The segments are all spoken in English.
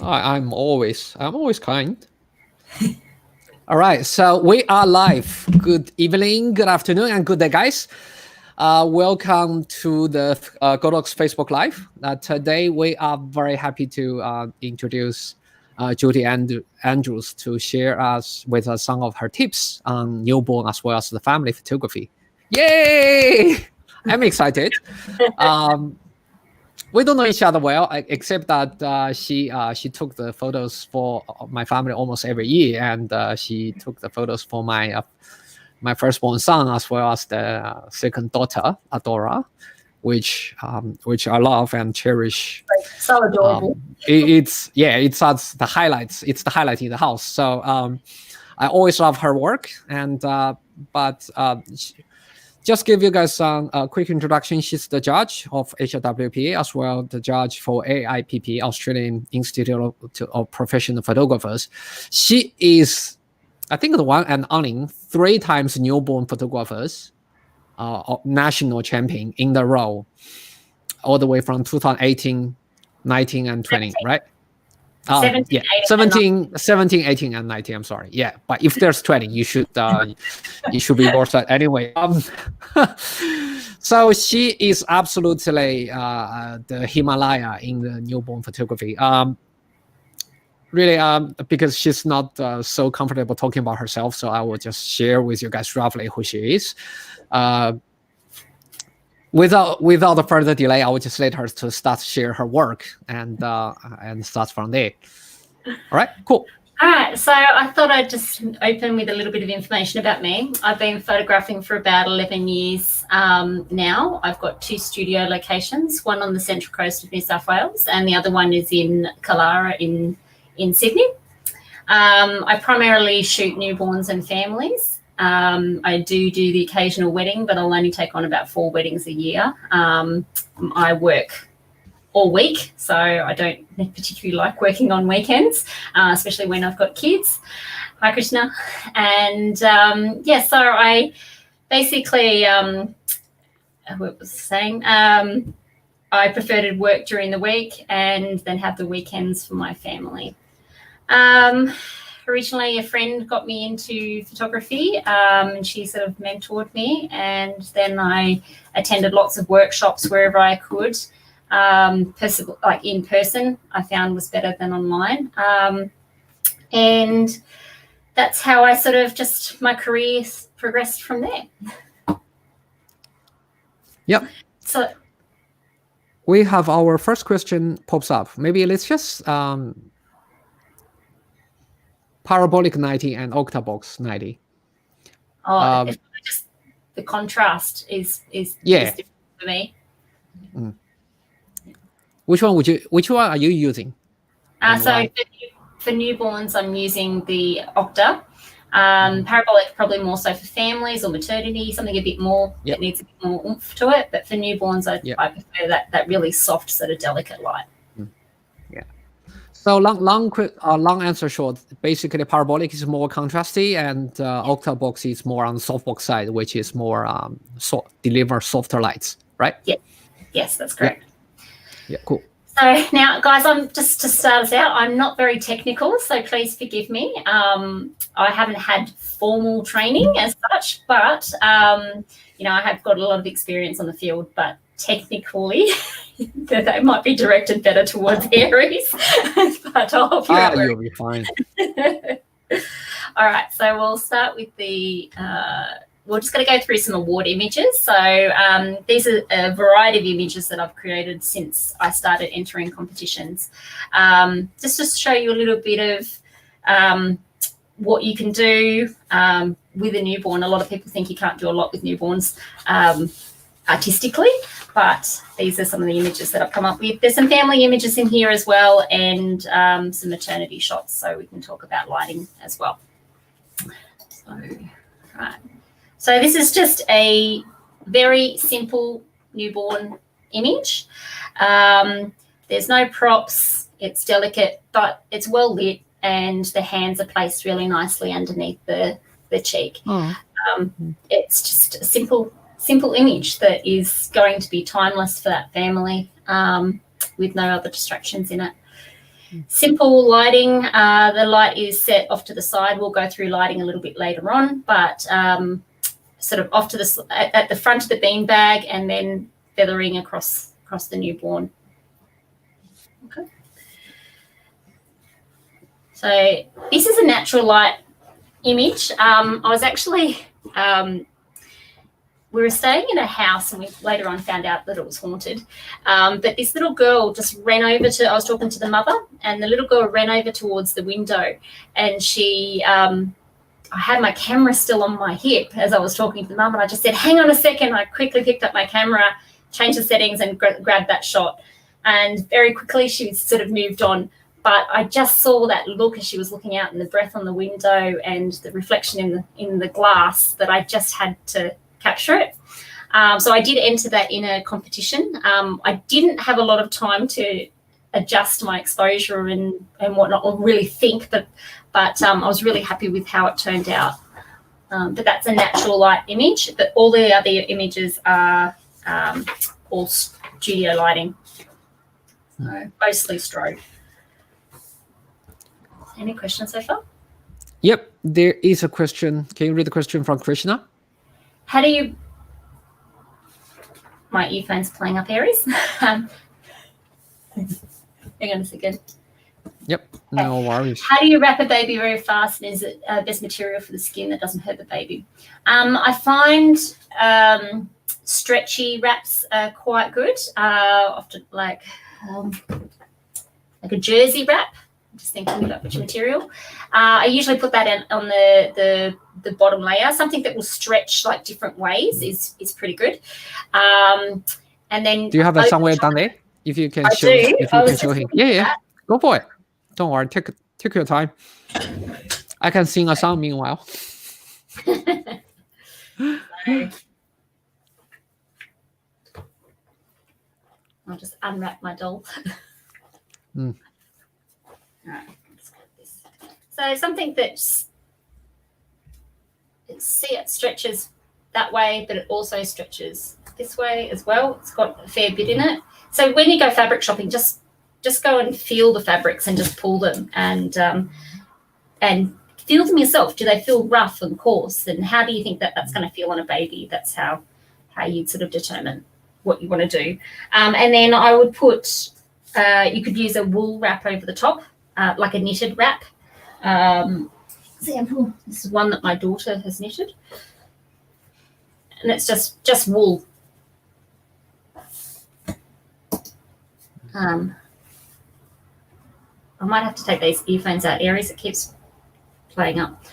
I'm always kind. All right, so we are live. Good evening, good afternoon, and good day, guys. Welcome to the Godox Facebook Live. Today, we are very happy to introduce Jodie Andrews to share us with us some of her tips on newborn as well as the family photography. Yay! I'm excited. We don't know each other well, except that she took the photos for my family almost every year, and she took the photos for my firstborn son as well as the second daughter, Adora, which I love and cherish. So adorable. It's the highlights. It's the highlight in the house. So I always love her work, and just give you guys a quick introduction. She's the judge of HWPA as well, the judge for AIPP, Australian Institute of Professional Photographers. She is, I think, the one and only 3 times newborn photographers national champion in the row, all the way from 2018, 19, and 20, 17. Right? 17, yeah, 17, 18, and 19. I'm sorry. Yeah, but if there's 20, you should be your side anyway. So she is absolutely the Himalaya in the newborn photography. Really, because she's not so comfortable talking about herself, so I will just share with you guys roughly who she is. Without further delay, I will just let her to start share her work and start from there. All right, cool. All right, so I thought I'd just open with a little bit of information about me. I've been photographing for about 11 years now. I've got 2 studio locations, one on the central coast of New South Wales and the other one is in Killara in Sydney. I primarily shoot newborns and families. I do the occasional wedding, but I'll only take on about 4 weddings a year. I work all week, so I don't particularly like working on weekends, especially when I've got kids. Hi, Krishna. And so I basically, what was I saying? I prefer to work during the week and then have the weekends for my family. Originally, a friend got me into photography and she sort of mentored me, and then I attended lots of workshops wherever I could. Like in person, I found was better than online. And that's how I sort of my career progressed from there. Yep. So we have our first question pops up. Maybe let's just parabolic 90 and octabox 90. Just the contrast is different for me. Which one are you using? So for newborns, I'm using the Octa. Parabolic probably more so for families or maternity, something a bit more that needs a bit more oomph to it. But for newborns, I prefer that really soft sort of delicate light. Yeah. So long answer short. Basically, parabolic is more contrasty, and octabox is more on the softbox side, which is more deliver softer lights, right? Yes, that's correct. Yeah, cool. So now, guys, I'm just to start us out, I'm not very technical, so please forgive me. I haven't had formal training as such, but I have got a lot of experience on the field, but technically they might be directed better towards Aries, but I'll help you out. You'll be fine. All right, so we'll start with we're just going to go through some award images. So these are a variety of images that I've created since I started entering competitions. Just to show you a little bit of what you can do with a newborn. A lot of people think you can't do a lot with newborns artistically, but these are some of the images that I've come up with. There's some family images in here as well, and some maternity shots, so we can talk about lighting as well. So this is just a very simple newborn image. There's no props, it's delicate, but it's well lit, and the hands are placed really nicely underneath the cheek. It's just a simple image that is going to be timeless for that family with no other distractions in it. Simple lighting. The light is set off to the side. We'll go through lighting a little bit later on, but sort of off to the at the front of the beanbag, and then feathering across the newborn. Okay. So this is a natural light image. I was actually we were staying in a house, and we later on found out that it was haunted. But this little girl just ran over I was talking to the mother, and the little girl ran over towards the window, and she, I had my camera still on my hip as I was talking to the mum, and I just said, hang on a second. I quickly picked up my camera, changed the settings, and grabbed that shot. And very quickly she sort of moved on. But I just saw that look as she was looking out, and the breath on the window and the reflection in the glass, that I just had to capture it. So I did enter that in a competition. I didn't have a lot of time to adjust my exposure and whatnot, or really think, but I was really happy with how it turned out. But that's a natural light image, but all the other images are all studio lighting, so mostly strobe. Any questions so far? Yep, there is a question. Can you read the question from Krishna? How do you... My earphone's playing up, Aries. Hang on a second. Yep, no worries. How do you wrap a baby very fast, and is it best material for the skin that doesn't hurt the baby? I find stretchy wraps are quite good. Often like a jersey wrap. I'm just thinking about which material. I usually put that on the bottom layer. Something that will stretch like different ways is pretty good. And then, do you have that somewhere down there? If you can show, him. Yeah. Go for it. Don't worry. Take your time. I can sing a song meanwhile. I'll just unwrap my doll. All right, let's get this. So something that's, it stretches that way, but it also stretches this way as well. It's got a fair bit in it. So when you go fabric shopping, just go and feel the fabrics and just pull them and feel them yourself. Do they feel rough and coarse? And how do you think that that's going to feel on a baby? That's how you'd sort of determine what you want to do. And then I would put, you could use a wool wrap over the top, like a knitted wrap. Example, this is one that my daughter has knitted. And it's just wool. I might have to take these earphones out, Aries. It keeps playing up.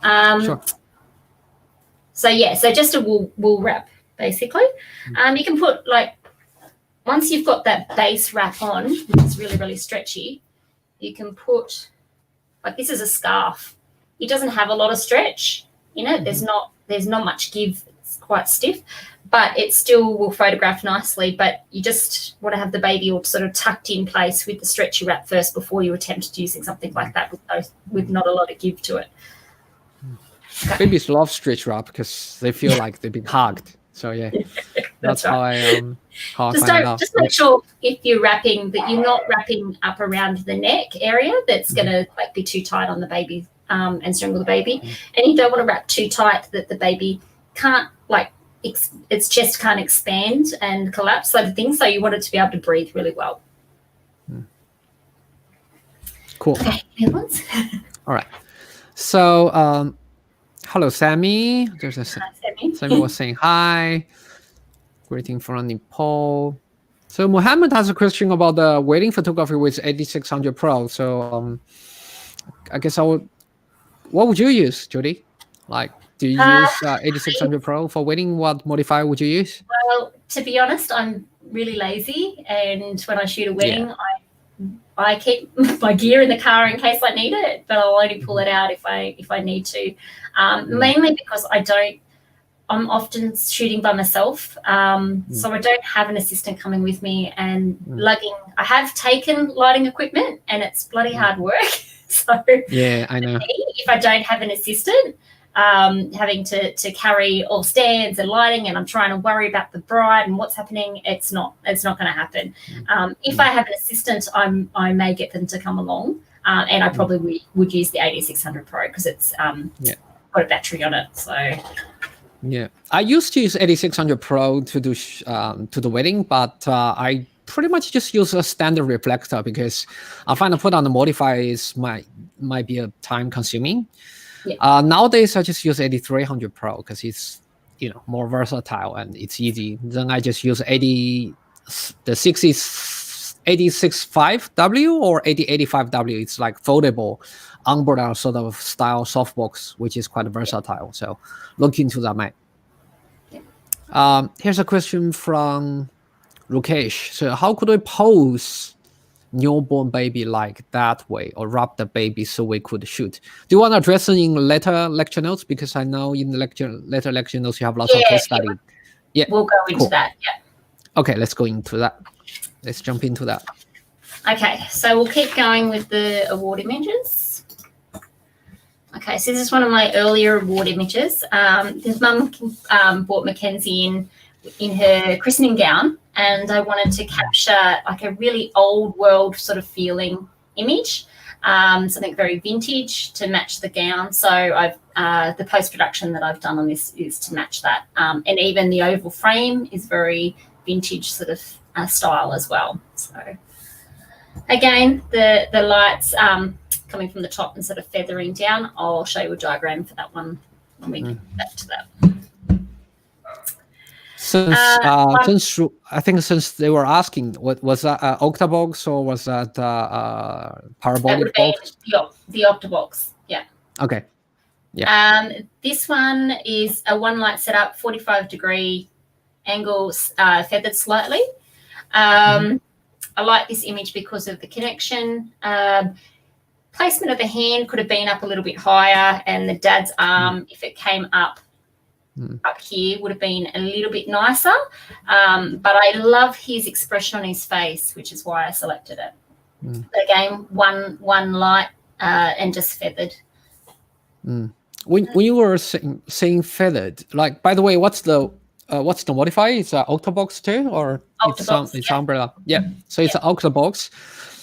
Sure. So just a wool wrap, basically. You can put, like, once you've got that base wrap on, which is really, really stretchy, you can put, like, this is a scarf. It doesn't have a lot of stretch in it. There's not much give. It's quite stiff, but it still will photograph nicely. But you just want to have the baby all sort of tucked in place with the stretchy wrap first before you attempt using something like that with not a lot of give to it. Okay. Babies love stretch wrap because they feel like they've been hugged. So yeah, that's right. How I find out. Just make sure if you're wrapping that you're not wrapping up around the neck area that's going to like be too tight on the baby and strangle the baby, and you don't want to wrap too tight that the baby can't, like, its chest can't expand and collapse sort of thing. So you want it to be able to breathe really well. Cool. Okay, headlines. All right. So hello, Sammy. There's a Sammy was saying hi. Greeting from Nepal. So Mohammed has a question about the wedding photography with 8600 Pro. So I guess what would you use, Jodie? Like, do you use 8600 Pro for wedding? What modifier would you use? Well, to be honest, I'm really lazy, and when I shoot a wedding, I keep my gear in the car in case I need it, but I'll only pull it out if I need to. Mainly because I'm often shooting by myself, so I don't have an assistant coming with me and lugging. I have taken lighting equipment, and it's bloody hard work. So yeah, I know. if I don't have an assistant, having to carry all stands and lighting, and I'm trying to worry about the bride and what's happening. It's not going to happen. If I have an assistant, I may get them to come along, and I probably would use the 8600 Pro because it's got a battery on it. So yeah, I used to use 8600 Pro to do to the wedding, but I pretty much just use a standard reflector because I find to put on the modifiers might be a time consuming. Yeah. Nowadays I just use 8300 Pro because it's more versatile and it's easy. Then I just use the 865W or 8085W. It's like foldable umbrella sort of style softbox, which is quite versatile. So look into that, mate. Here's a question from Rukesh. So how could we pose newborn baby like that way or wrap the baby so we could shoot? Do you want to address it in later lecture notes? Because I know in the later lecture notes you have lots of case study. Yeah, we'll go into that. Yeah. Okay, let's go into that. Let's jump into that. Okay, so we'll keep going with the award images. Okay, so this is one of my earlier award images. His mum brought Mackenzie in her christening gown, and I wanted to capture like a really old world sort of feeling image, something very vintage to match the gown. So I've the post-production that I've done on this is to match that, and even the oval frame is very vintage sort of style as well. So again, the lights coming from the top and sort of feathering down. I'll show you a diagram for that one when we get back to that. Since I think since they were asking, what was that octabox or was that parabolic box? The octabox. Yeah. Okay. Yeah. This one is a one light setup, 45-degree angles, feathered slightly. I like this image because of the connection. Placement of the hand could have been up a little bit higher, and the dad's arm, if it came up here, would have been a little bit nicer. But I love his expression on his face, which is why I selected it. But again, one light and just feathered. When you were saying feathered, like, by the way, what's the modifier? It's an octabox too, or octabox, it's umbrella? Yeah. So it's an octabox.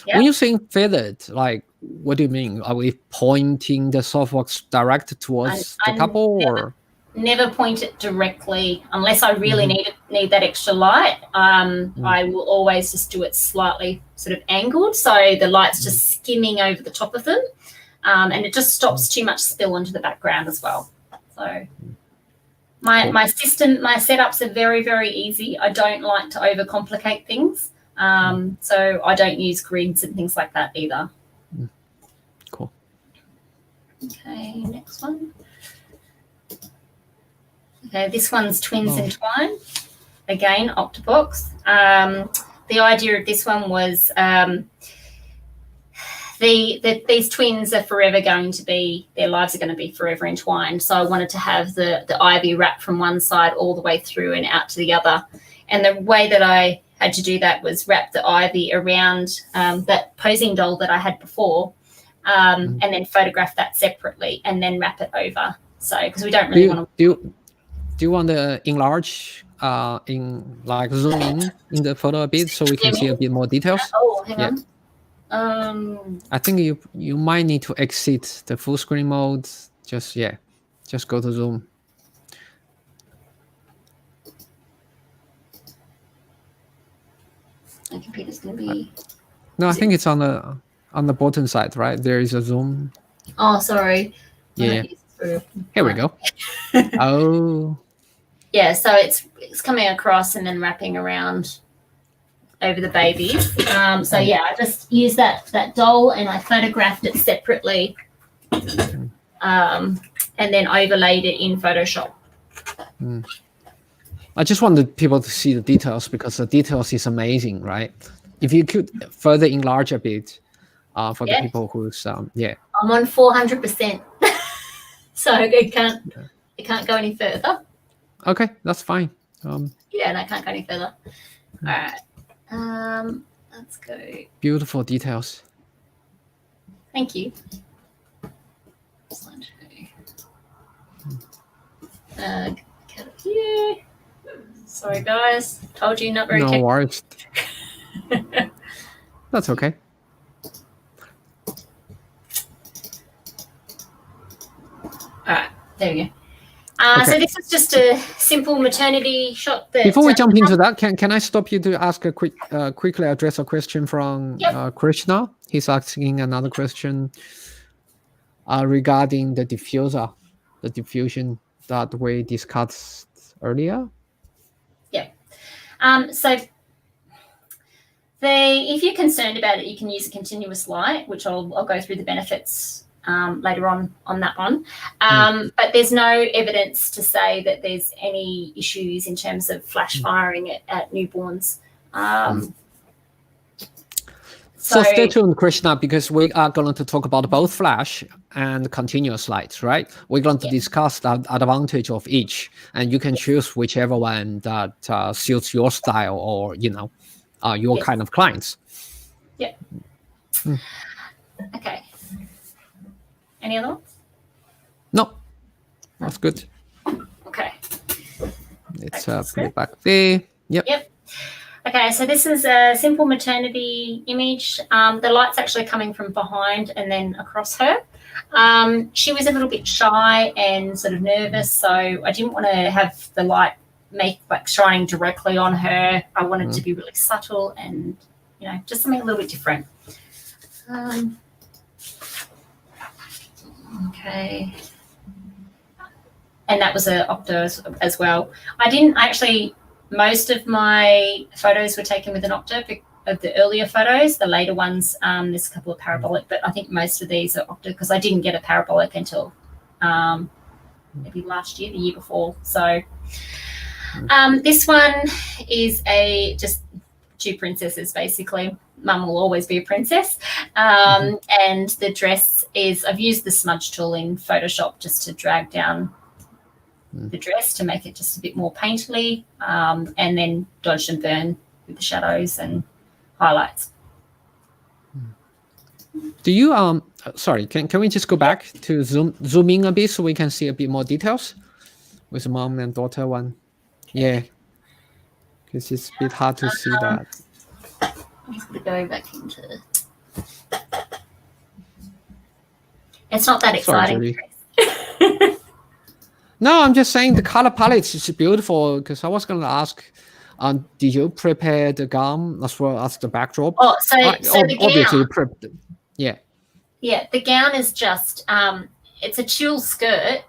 Yeah. When you're saying feathered, like, what do you mean? Are we pointing the softbox direct towards the couple, or? Never point it directly unless I really need that extra light. I will always just do it slightly sort of angled, so the light's just skimming over the top of them, and it just stops too much spill onto the background as well. So my setups are very, very easy. I don't like to overcomplicate things, so I don't use grids and things like that either. Cool. Okay, next one. Okay, this one's twins entwine. Again, octabox. The idea of this one was these twins are forever going to be, their lives are going to be forever entwined. So I wanted to have the ivy wrap from one side all the way through and out to the other. And the way that I had to do that was wrap the ivy around that posing doll that I had before, and then photograph that separately and then wrap it over. So because we don't really want to. Do you want to enlarge zoom in the photo a bit so we can see a bit more details? Oh, hang on. I think you might need to exit the full screen mode. Just go to zoom. My computer's gonna be. No, I think it's on the bottom side, right? There is a zoom. Oh, sorry. Yeah. Here we go. Oh. Yeah, so it's coming across and then wrapping around over the babies. So yeah, I just used that doll and I photographed it separately, and then overlaid it in Photoshop. I just wanted people to see the details because the details is amazing, right? If you could further enlarge a bit for the people who's I'm on 400%, so it can't go any further. Okay, that's fine. Yeah, and I can't go any further. All right. Let's go. Beautiful details. Thank you. Get it here. Sorry, guys. Told you not very No technical. worries. That's okay. All right, there we go. So this is just a simple maternity shot. Before we jump into that, can I stop you to ask a quickly address a question from Krishna? He's asking another question regarding the diffuser, the diffusion that we discussed earlier. Yep. So if you're concerned about it, you can use a continuous light, which I'll go through the benefits later on that one. But there's no evidence to say that there's any issues in terms of flash firing at newborns. So stay tuned, Krishna, because we are going to talk about both flash and continuous lights, right? We're going to discuss the advantage of each, and you can choose whichever one that suits your style or, your kind of clients. Yeah. Okay. Any other ones? No, that's good. Okay. Let's put it back there. Yep. Okay, so this is a simple maternity image. The light's actually coming from behind and then across her. She was a little bit shy and sort of nervous, so I didn't want to have the light shining directly on her. I wanted it to be really subtle and, just something a little bit different. Okay. And that was an Opto as well. Most of my photos were taken with an Opto of the earlier photos. The later ones, there's a couple of parabolic, but I think most of these are Opto because I didn't get a parabolic until maybe last year, the year before. So this one is just two princesses, basically. Mum will always be a princess. And the dress I've used the smudge tool in Photoshop just to drag down the dress to make it just a bit more painterly, and then dodge and burn with the shadows and highlights. Do you sorry, can we just go back to zoom in a bit so we can see a bit more details with mom and daughter one? Yeah, because it's a bit hard to see that. I'm just going to go back into. It's not that exciting. Sorry, no, I'm just saying the color palette is beautiful because I was going to ask, did you prepare the gown as well as the backdrop? Oh, so the obviously gown. Yeah, the gown is just, it's a tulle skirt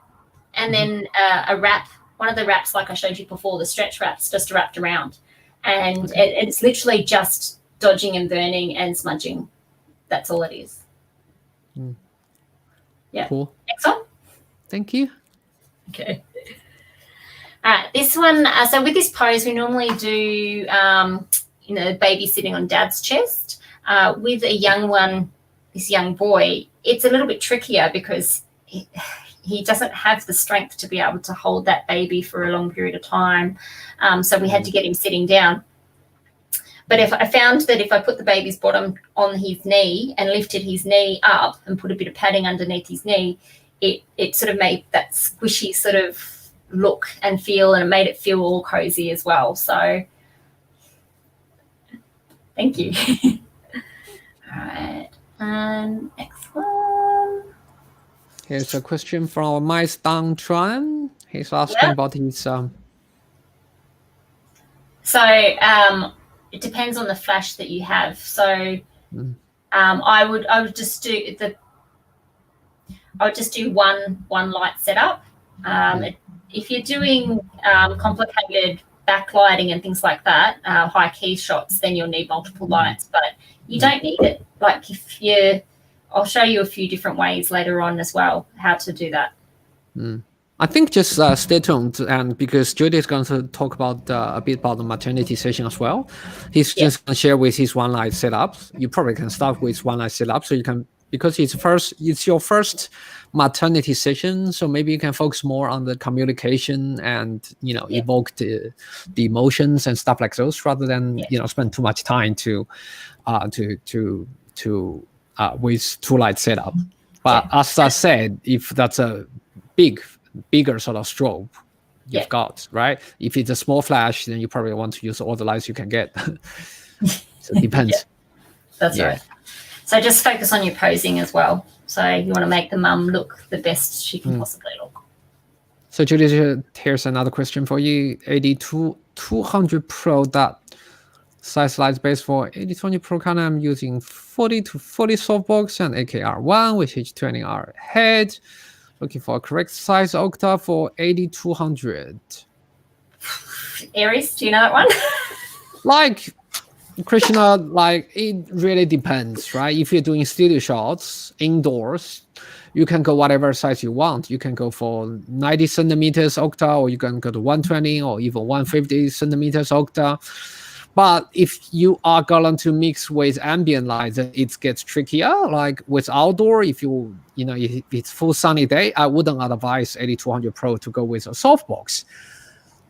and then a wrap, one of the wraps like I showed you before, the stretch wraps just wrapped around. And it's literally just dodging and burning and smudging. That's all it is. Yeah. Cool. Next one. Thank you. Okay. All right. This one. So with this pose, we normally do, baby sitting on dad's chest. With a young one, this young boy, it's a little bit trickier because he doesn't have the strength to be able to hold that baby for a long period of time. So we had to get him sitting down. But I found that if I put the baby's bottom on his knee and lifted his knee up and put a bit of padding underneath his knee, it sort of made that squishy sort of look and feel, and it made it feel all cozy as well. So thank you. All right. Next one. Here's a question from My Stang Chuan. He's asking about his So it depends on the flash that you have. So I would just do one light setup. If you're doing complicated backlighting and things like that, high key shots, then you'll need multiple lights, but you don't need it. Like I'll show you a few different ways later on as well, how to do that. I think just stay tuned, and because Jodie is going to talk about a bit about the maternity session as well. He's just going to share with his one light setup. You probably can start with one light setup, so you can, because it's your first maternity session, so maybe you can focus more on the communication and evoke the emotions and stuff like those, rather than spend too much time to with two light setup. But as I said, if that's a bigger sort of strobe, you've got, right? If it's a small flash, then you probably want to use all the lights you can get. So it depends. That's right. So just focus on your posing as well. So you want to make the mum look the best she can possibly look. So Jodie, here's another question for you. 200 Pro, that size light base for 8020 Pro Canon. I'm using 40 to 40 softbox and AKR1 with H20R head. Looking for a correct size octa for 8200. Aries, do you know that one? Like, Krishna, like, it really depends, right? If you're doing studio shots indoors, you can go whatever size you want. You can go for 90 centimeters octa, or you can go to 120 or even 150 centimeters octa. But if you are going to mix with ambient light, it gets trickier. Like with outdoor, if it's full sunny day, I wouldn't advise 8200 Pro to go with a softbox.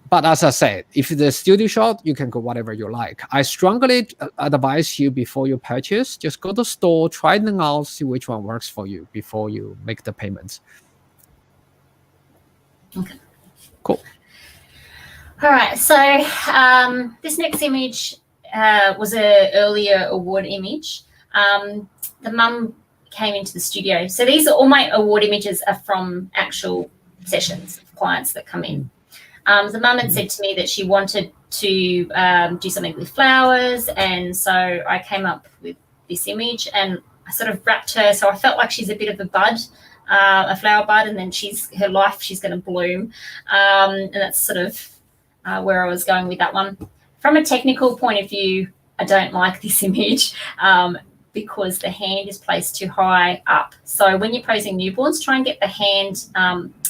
But as I said, if it's a studio shot, you can go whatever you like. I strongly advise you before you purchase, just go to the store, try them out, see which one works for you before you make the payments. Okay. Cool. All right. So this next image was an earlier award image. The mum came into the studio. So these are all my award images are from actual sessions of clients that come in. The mum had said to me that she wanted to do something with flowers, and so I came up with this image and I sort of wrapped her, so I felt like she's a bit of a bud, a flower bud, and then she's going to bloom, and that's sort of where I was going with that one. From a technical point of view, I don't like this image because the hand is placed too high up. So when you're posing newborns, try and get the hand,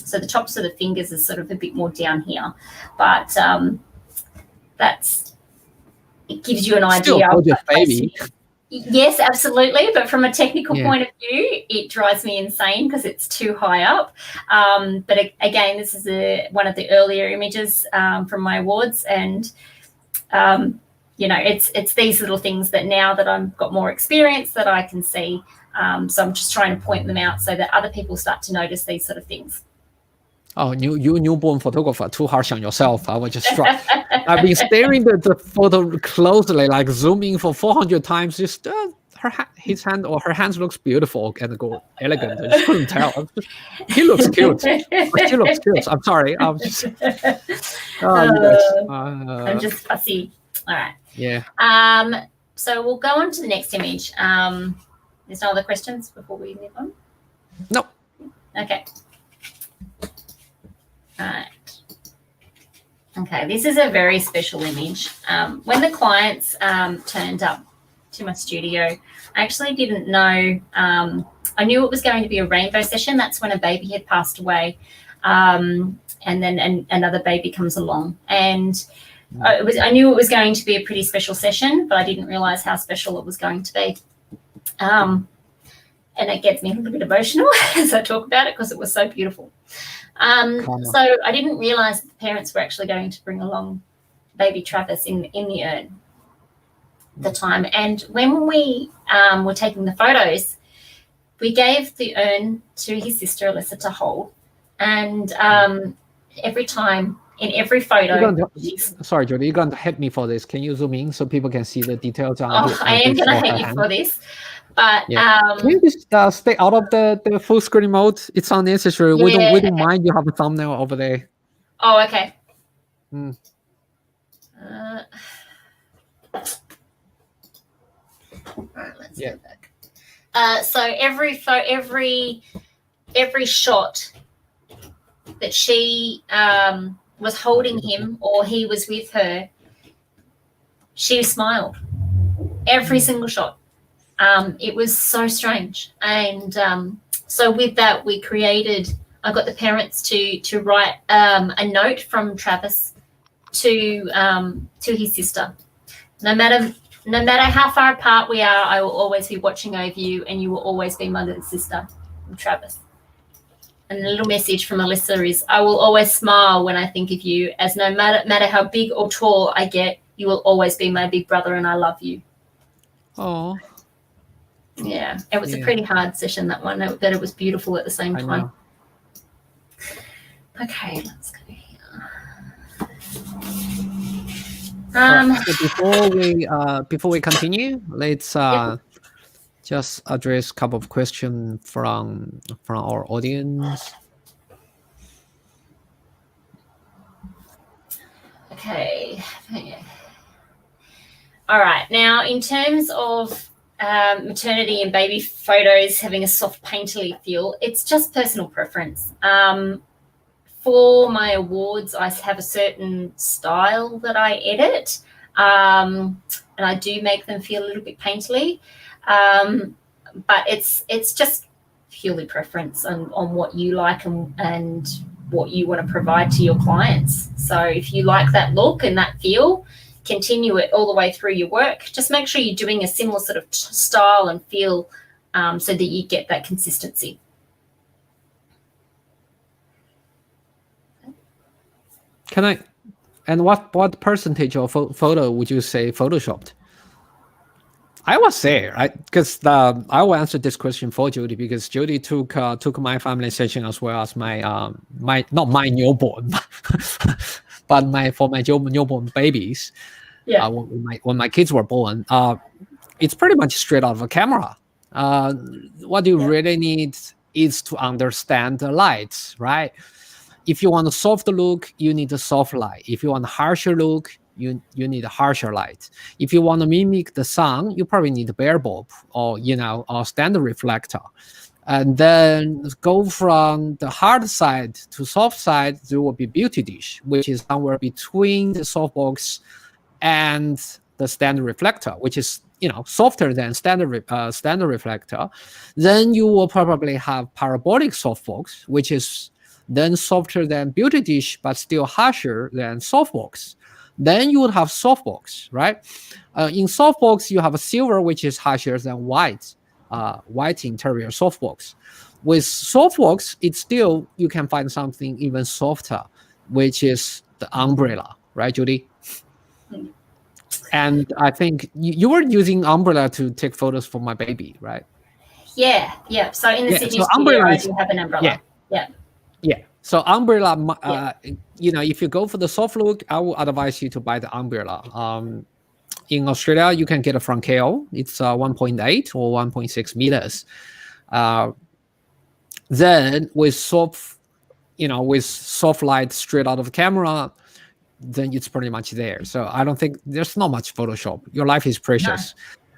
so the tops of the fingers is sort of a bit more down here. But it gives you an idea. Still your baby. Yes, absolutely. But from a technical point of view, it drives me insane because it's too high up. But again, this is one of the earlier images from my awards, and it's these little things that now that I've got more experience that I can see. So I'm just trying to point them out so that other people start to notice these sort of things. Oh, you newborn photographer, too harsh on yourself. I was just struck. I've been staring at the photo closely, like zooming for 400 times. Just his hand or her hands looks beautiful and elegant. I just couldn't tell. He looks cute. She looks cute. I'm sorry. I'm just. I'm just fussy. All right. Yeah. So we'll go on to the next image. There's no other questions before we move on? No. Okay. All right. Okay, this is a very special image. When the clients turned up to my studio, I actually didn't know. I knew it was going to be a rainbow session. That's when a baby had passed away, and then another baby comes along. And I knew it was going to be a pretty special session, but I didn't realize how special it was going to be. And it gets me a little bit emotional as I talk about it because it was so beautiful. So I didn't realize that the parents were actually going to bring along baby Travis in the urn at the time. And when we were taking the photos, we gave the urn to his sister Alyssa to hold. And every time in every photo. Sorry, Jodie, you're going to hit me for this. Can you zoom in so people can see the details? I am going to hit you for this. But can you just stay out of the full screen mode? It's unnecessary. Yeah. We don't mind you have a thumbnail over there. Oh, okay. Right, let's go back. So every shot that she was holding him or he was with her, she smiled. Every single shot. It was so strange. And so with that, I got the parents to write a note from Travis to his sister. No matter how far apart we are, I will always be watching over you, and you will always be my little sister, from Travis. And the little message from Alyssa is, I will always smile when I think of you, as no matter how big or tall I get, you will always be my big brother, and I love you. Oh. Yeah, it was a pretty hard session, that one, but it was beautiful at the same time. Okay, let's go here. So before we continue, let's Yep. just address a couple of questions from our audience. Okay. All right. Now, in terms of maternity and baby photos having a soft painterly feel, it's just personal preference. For my awards, I have a certain style that I edit, and I do make them feel a little bit painterly. But it's just purely preference on what you like and what you want to provide to your clients. So if you like that look and that feel, continue it all the way through your work. Just make sure you're doing a similar sort of style and feel, so that you get that consistency. Can I? And what percentage of photo would you say photoshopped? I was there, because I will answer this question for Jodie, because Jodie took my family session as well as my not my newborn, but my newborn babies. Yeah. When my kids were born, it's pretty much straight out of a camera. What you really need is to understand the lights, right? If you want a soft look, you need a soft light. If you want a harsher look, you need a harsher light. If you want to mimic the sun, you probably need a bare bulb or a standard reflector. And then go from the hard side to soft side, there will be beauty dish, which is somewhere between the softbox and the standard reflector, which is softer than standard reflector. Then you will probably have parabolic softbox, which is then softer than beauty dish, but still harsher than softbox. Then you would have softbox, right? In softbox, you have a silver, which is harsher than white interior softbox. With softbox, it's still, you can find something even softer, which is the umbrella, right, Jodie? And I think you were using umbrella to take photos for my baby, right? Yeah. So in the Sydney so studio, I do have an umbrella. Yeah. So umbrella, if you go for the soft look, I will advise you to buy the umbrella. In Australia, you can get it from KO. It's 1.8 or 1.6 meters. Then with soft light straight out of the camera, then it's pretty much there. So I don't think there's not much Photoshop. Your life is precious.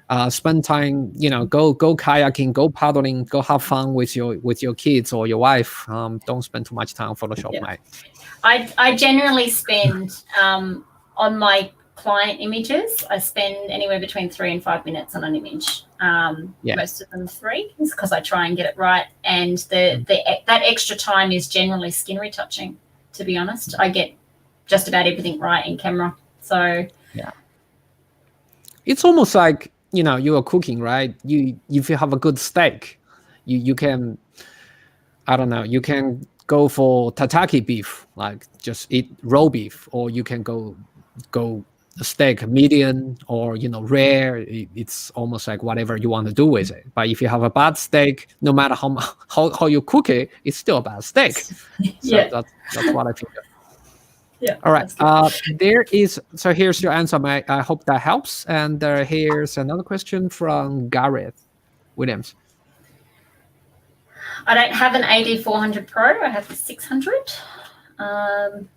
No. Spend time, go kayaking, go paddling, go have fun with your kids or your wife. Don't spend too much time on Photoshop, mate. I generally spend on my client images, I spend anywhere between 3 and 5 minutes on an image. Most of them 3, because I try and get it right. And that extra time is generally skin retouching, to be honest. I get just about everything right in camera. So it's almost like you are cooking, right? If you have a good steak, you can, I don't know, you can go for tataki beef, like just eat raw beef, or you can go steak medium or rare. It's almost like whatever you want to do with it. But if you have a bad steak, no matter how you cook it, it's still a bad steak. So that's what I figure. Yeah. All right. So here's your answer, Mike. I hope that helps. And here's another question from Gareth Williams. I don't have an AD400 Pro. I have the 600. Can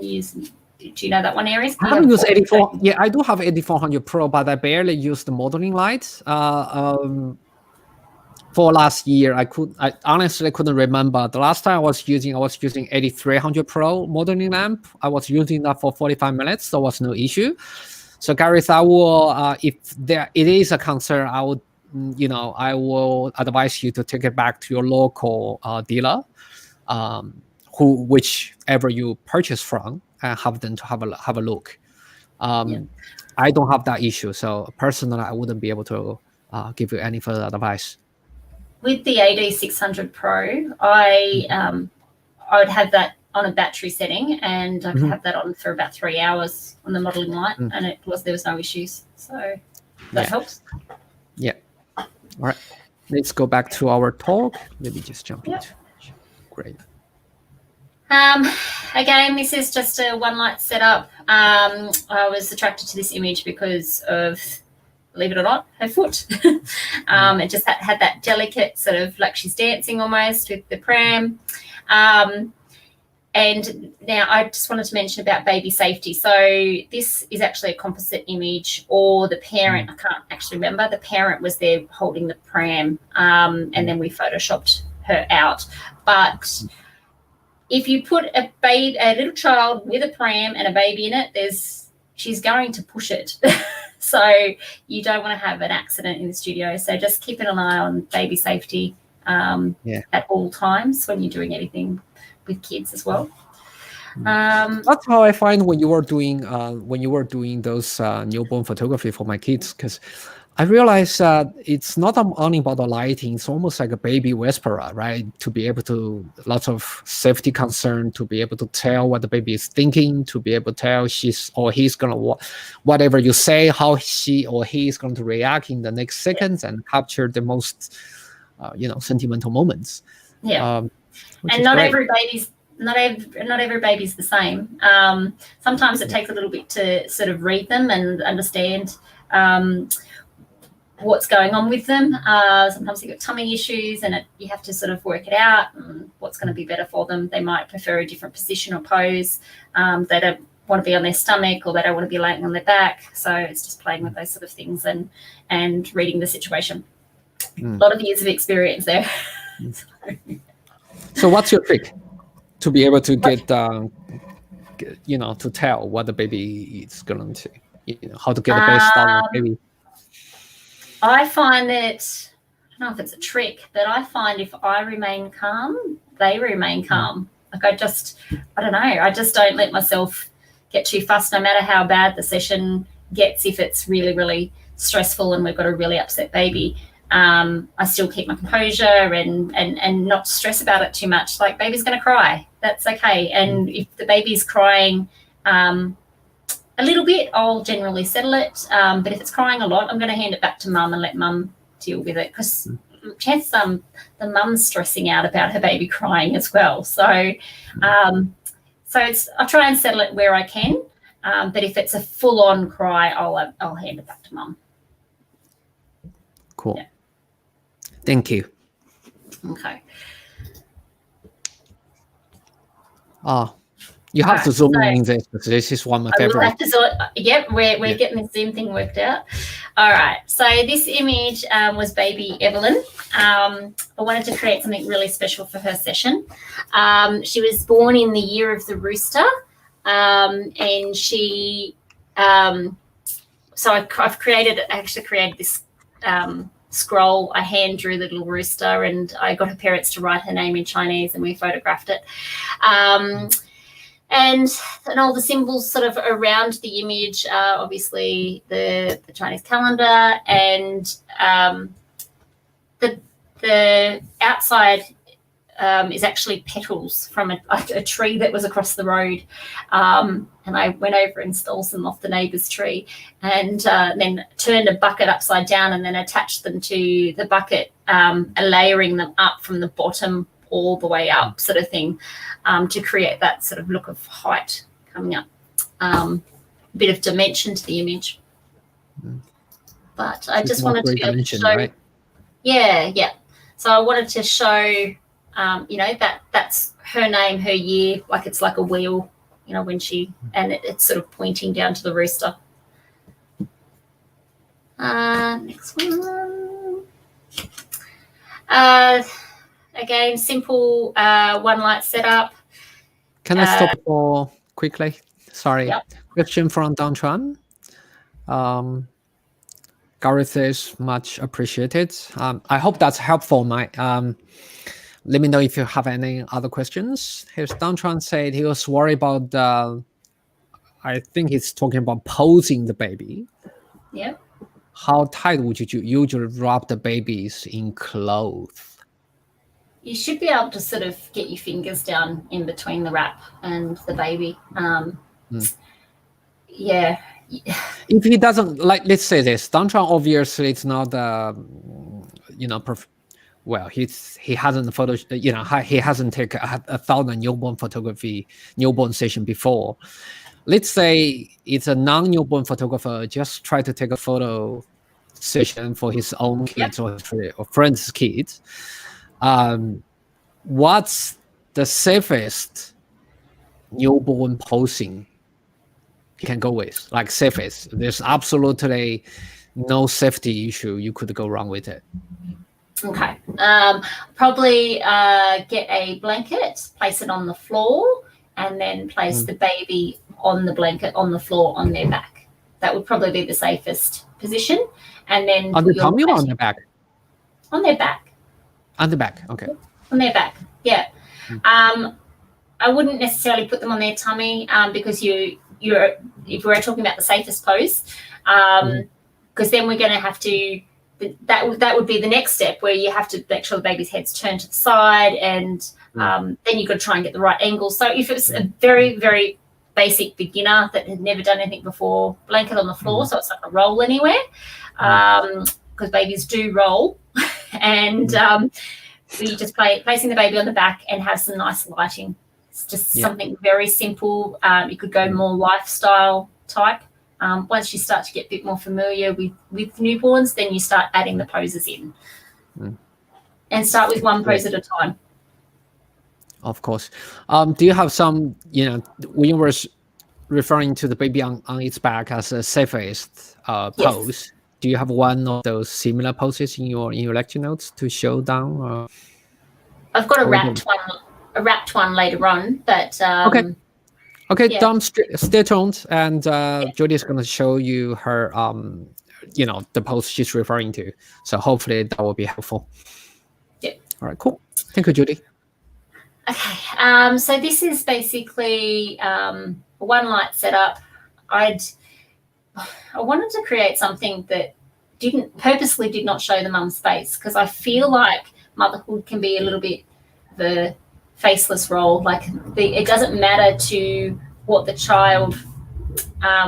you use? Do you know that one, Aries? I haven't used 84. Yeah, I do have 8400 Pro, but I barely use the modeling light. For last year, I honestly couldn't remember. The last time I was using 8300 Pro modeling lamp. I was using that for 45 minutes. There was no issue. So Gareth, I will, if it is a concern, I will advise you to take it back to your local dealer, whichever you purchase from, and have them to have a look. I don't have that issue, so personally, I wouldn't be able to give you any further advice. With the AD600 Pro, I would have that on a battery setting, and I could have that on for about 3 hours on the modeling light, and there was no issues. So that helps. Yeah. All right. Let's go back to our talk. Let me just jump into. Great. Again, this is just a one light setup. I was attracted to this image because of, believe it or not, her foot. It just had that delicate sort of like she's dancing almost with the pram. And now I just wanted to mention about baby safety. So this is actually a composite image, or the parent, I can't actually remember, the parent was there holding the pram, and then we photoshopped her out. But if you put a little child with a pram and a baby in it, she's going to push it. So you don't want to have an accident in the studio. So just keeping an eye on baby safety at all times when you're doing anything with kids as well. That's how I find when you were doing those newborn photography for my kids, because I realized it's not only about the lighting, it's almost like a baby whisperer, right? To be able to, lots of safety concern, to be able to tell what the baby is thinking, to be able to tell she's or he's going to, whatever you say, how she or he is going to react in the next seconds, and capture the most, sentimental moments. Yeah. And not every baby's the same. Sometimes it takes a little bit to sort of read them and understand what's going on with them. Sometimes they've got tummy issues, and you have to sort of work it out and what's going to be better for them. They might prefer a different position or pose. They don't want to be on their stomach, or they don't want to be laying on their back. So it's just playing with those sort of things and reading the situation. A lot of years of experience there. So what's your trick to be able to get, to tell what the baby is going to, how to get the best out of the baby? I find that, I don't know if it's a trick, but I find if I remain calm, they remain calm. Like I just don't let myself get too fussed, no matter how bad the session gets. If it's really, really stressful and we've got a really upset baby, I still keep my composure and not stress about it too much. Like, baby's going to cry. That's okay. And if the baby's crying a little bit, I'll generally settle it. But if it's crying a lot, I'm going to hand it back to mum and let mum deal with it, because chances are the mum's stressing out about her baby crying as well. So I try and settle it where I can. But if it's a full-on cry, I'll hand it back to mum. Cool. Yeah. Thank you. Okay. You have to zoom in this, because this is one of my favorite. We're getting the Zoom thing worked out. All right. So this image was baby Evelyn. I wanted to create something really special for her session. She was born in the year of the rooster, and she. So I've actually created this scroll. I hand drew the little rooster, and I got her parents to write her name in Chinese, and we photographed it. And all the symbols sort of around the image, obviously the Chinese calendar, and the outside is actually petals from a tree that was across the road. And I went over and stole some off the neighbour's tree, and then turned a bucket upside down and then attached them to the bucket, layering them up from the bottom all the way up, sort of thing, to create that sort of look of height coming up, a bit of dimension to the image. But I just wanted to be able to show, right? Yeah. So I wanted to show, that's her name, her year, like it's like a wheel, when and it's sort of pointing down to the rooster. Next one. Again, simple one light setup. Can I stop for quickly? Sorry. Yep. Question from Don Chuan. Gareth is much appreciated. I hope that's helpful. Let me know if you have any other questions. Here's Don Chuan said he was worried about I think he's talking about posing the baby. Yeah. How tight would you usually wrap the babies in clothes? You should be able to sort of get your fingers down in between the wrap and the baby. Yeah. If he doesn't, like, let's say this, Don Chuan obviously it's not, well, he hasn't he hasn't taken a thousand newborn session before. Let's say it's a non-newborn photographer just try to take a photo session for his own Yep. kids or friends' kids. What's the safest newborn posing you can go with? Like safest, there's absolutely no safety issue you could go wrong with it. Okay. Probably get a blanket, place it on the floor, and then place the baby on the blanket on the floor on their back. That would probably be the safest position. And then On the tummy or on the back? On their back. On the back, okay. On their back, yeah. I wouldn't necessarily put them on their tummy because you're if we're talking about the safest pose, because then we're going to have to. That would be the next step where you have to make sure the baby's head's turned to the side, and then you've got to try and get the right angle. So if it's a very, very basic beginner that had never done anything before, blanket on the floor so it's not going to roll anywhere, because babies do roll, and we just placing the baby on the back and have some nice lighting. It's just something very simple. You could go more lifestyle type. Once you start to get a bit more familiar with newborns, then you start adding the poses in. And start with one pose at a time. Of course. Do you have some, when you were referring to the baby on its back as a safest pose, do you have one of those similar poses in your lecture notes to show down? I've got a wrapped one later on, but Okay, Dom, stay tuned, and Jodie is going to show you her, the pose she's referring to. So hopefully that will be helpful. Yeah. All right, cool. Thank you, Jodie. Okay, so this is basically one light setup. I wanted to create something that purposely did not show the mum's face, because I feel like motherhood can be a little bit the faceless role. Like it doesn't matter to what the child,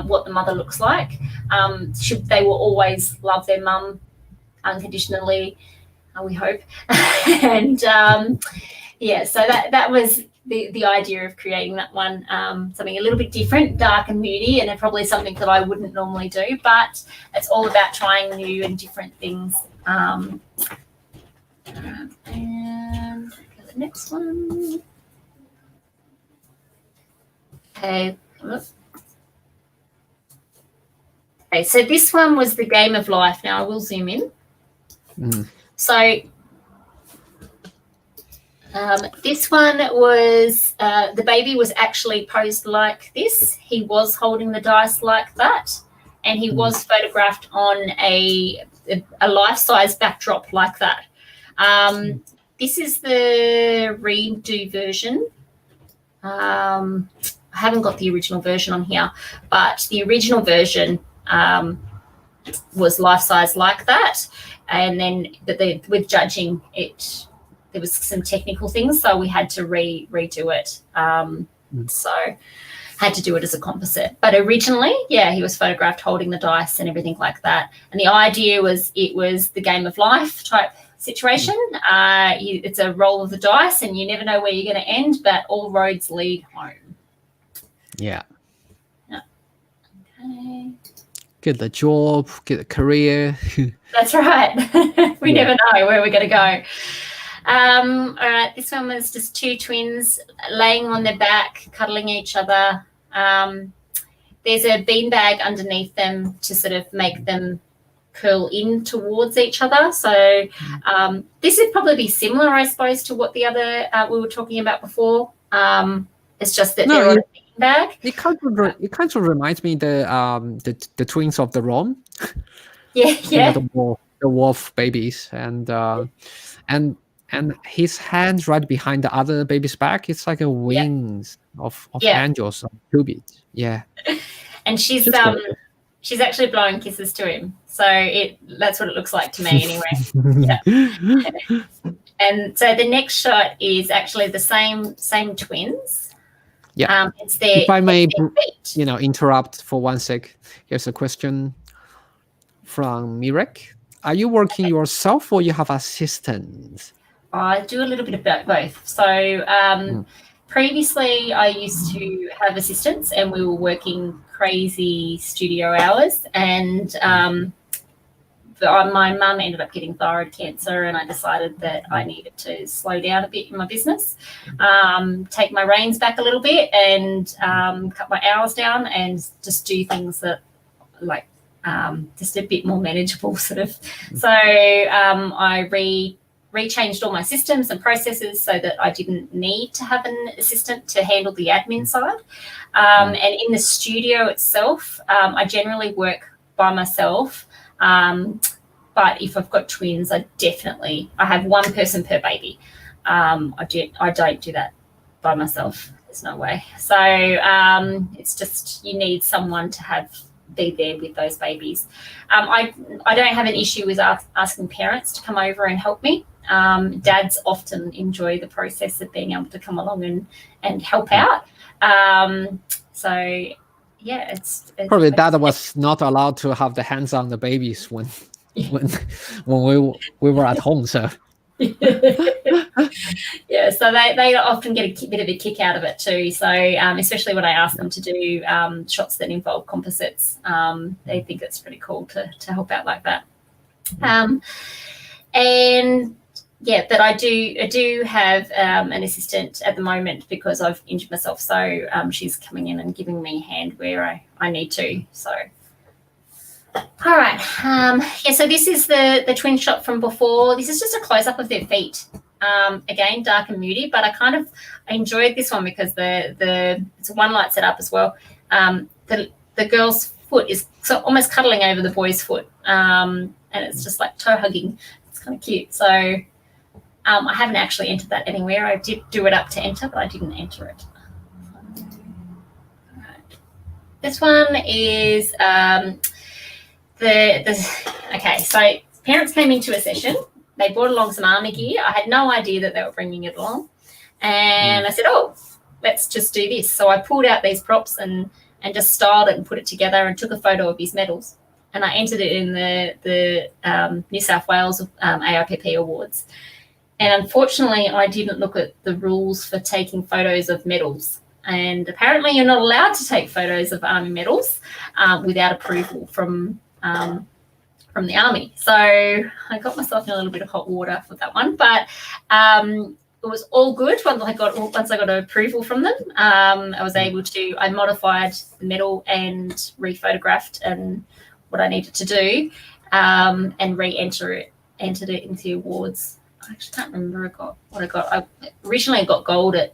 what the mother looks like. They will always love their mum unconditionally, we hope. And so that was the idea of creating that one, something a little bit different, dark and moody, and probably something that I wouldn't normally do, but it's all about trying new and different things. And the next one. Okay. Okay, so this one was the game of life. Now I will zoom in. So this one was the baby was actually posed like this. He was holding the dice like that, and he was photographed on a life-size backdrop like that. This is the redo version. I haven't got the original version on here, but the original version was life-size like that. And then with judging it, there was some technical things, so we had to redo it. So had to do it as a composite. But originally, he was photographed holding the dice and everything like that. And the idea was it was the game of life type situation. It's a roll of the dice, and you never know where you're going to end, but all roads lead home. Yeah. Okay. Get the job, get a career. That's right. We never know where we're going to go. All right, this one was just two twins laying on their back, cuddling each other. There's a beanbag underneath them to sort of make them curl in towards each other. So this would probably be similar, I suppose, to what the other we were talking about before. It's just that they're on a beanbag. It kind of reminds me the twins of the Rom. Yeah. The wolf babies, and his hands right behind the other baby's back. It's like a wings of angels, cubits. Yeah. And she's actually blowing kisses to him. So that's what it looks like to me anyway. Yeah. And so the next shot is actually the same twins. Yeah. It's their, if I may, feet. Interrupt for one sec. Here's a question from Mirek. are you working yourself or you have assistants? I do a little bit of both. So previously I used to have assistants and we were working crazy studio hours, and my mum ended up getting thyroid cancer, and I decided that I needed to slow down a bit in my business, take my reins back a little bit, and cut my hours down and just do things that like just a bit more manageable sort of. So I rechanged all my systems and processes so that I didn't need to have an assistant to handle the admin side. And in the studio itself, I generally work by myself. But if I've got twins, I have one person per baby. I don't do that by myself. There's no way. So it's just you need someone to be there with those babies. I don't have an issue with asking parents to come over and help me. Dads often enjoy the process of being able to come along and help out. So yeah, it's probably dad was not allowed to have the hands on the babies when we were at home. So yeah, so they often get a bit of a kick out of it too. So especially when I ask them to do shots that involve composites, they think it's pretty cool to help out like that. And yeah, but I do have an assistant at the moment because I've injured myself. So she's coming in and giving me a hand where I need to. So, all right. Yeah, so this is the twin shot from before. This is just a close-up of their feet. Again, dark and moody, but I enjoyed this one because it's a one light setup as well. The girl's foot is almost cuddling over the boy's foot, and it's just like toe hugging. It's kind of cute. So I haven't actually entered that anywhere. I did do it up to enter, but I didn't enter it. Right. This one is okay. So parents came into a session. They brought along some army gear. I had no idea that they were bringing it along, and I said, "Oh, let's just do this." So I pulled out these props and just styled it and put it together and took a photo of his medals, and I entered it in the New South Wales AIPP Awards. And unfortunately, I didn't look at the rules for taking photos of medals. And apparently you're not allowed to take photos of Army medals without approval from the Army. So I got myself in a little bit of hot water for that one. But it was all good once I got approval from them. I was able to, I modified the medal and rephotographed and what I needed to do and entered it into the awards. I actually can't remember what I got. I originally got gold at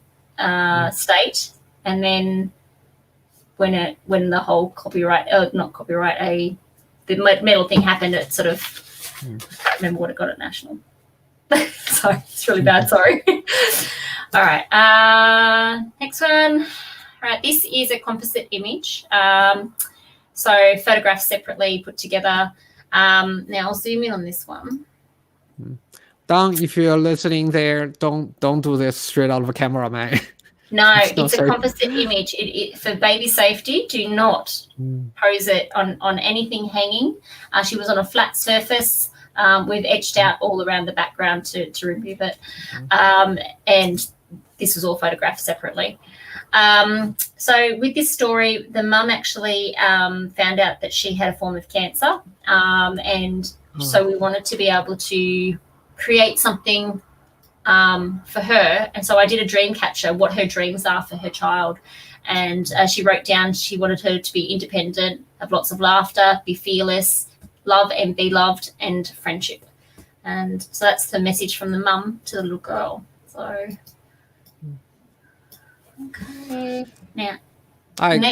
state, and then when the whole the medal thing happened, it sort of I can't remember what it got at national. Sorry, it's really bad. Sorry. All right. Next one. All right. This is a composite image. So photographs separately put together. Now I'll zoom in on this one. Don, if you're listening there, don't do this straight out of a camera, man. No, it's a composite image. For baby safety, do not pose it on anything hanging. She was on a flat surface. We've etched out all around the background to remove it. And this was all photographed separately. So with this story, the mum actually found out that she had a form of cancer. So we wanted to be able to create something for her. And so I did a dream catcher, what her dreams are for her child. And she wrote down she wanted her to be independent, have lots of laughter, be fearless, love and be loved, and friendship. And so that's the message from the mum to the little girl. So, okay. Now,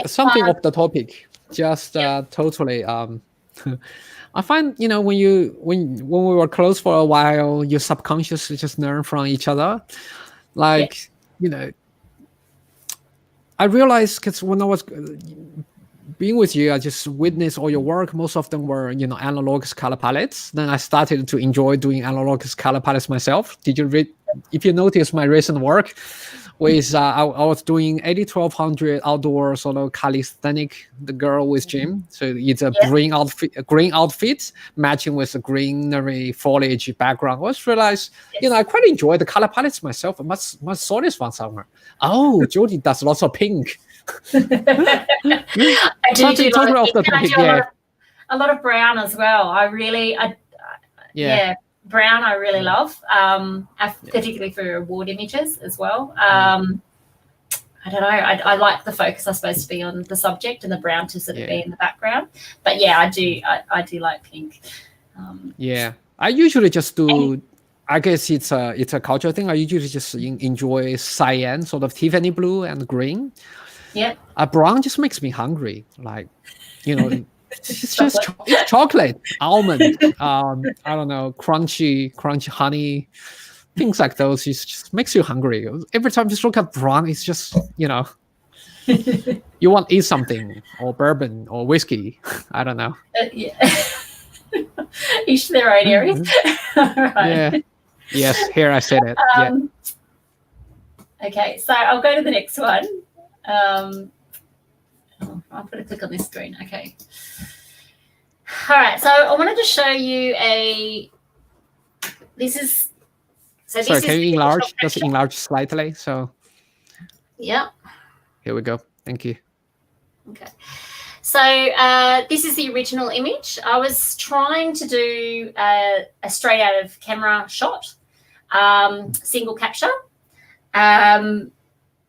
something off the topic, just totally. I find, when we were close for a while, you subconsciously just learn from each other. I realized because when I was being with you, I just witnessed all your work. Most of them were, analog color palettes. Then I started to enjoy doing analog color palettes myself. If you notice my recent work, with I was doing 80-1200 outdoor sort of calisthenic, the girl with gym. So it's a green outfit matching with a greenery foliage background. I just realized, I quite enjoy the color palettes myself. I must saw this one somewhere. Oh, Jodie does lots of pink. I do totally off the topic. A lot of brown as well. Brown I really love, particularly for award images as well. I don't know. I like the focus, I suppose, to be on the subject and the brown to sort of be in the background. But yeah, I do like pink. I usually just do. I guess it's a cultural thing. I usually just enjoy cyan, sort of Tiffany blue and green. Yeah. Brown just makes me hungry. Like, it's just it's chocolate, almond, I don't know, crunchy honey, things like those. It just makes you hungry. Every time you just look at brown, it's just, you want to eat something, or bourbon or whiskey. I don't know. Each their own areas. Right. Yeah. Yes, here I said it. Okay, so I'll go to the next one. I'm going to click on this screen. Okay. All right. So I wanted to show you Sorry, can you enlarge? Just enlarge slightly. So. Yeah. Here we go. Thank you. Okay. So this is the original image. I was trying to do a straight out of camera shot, single capture,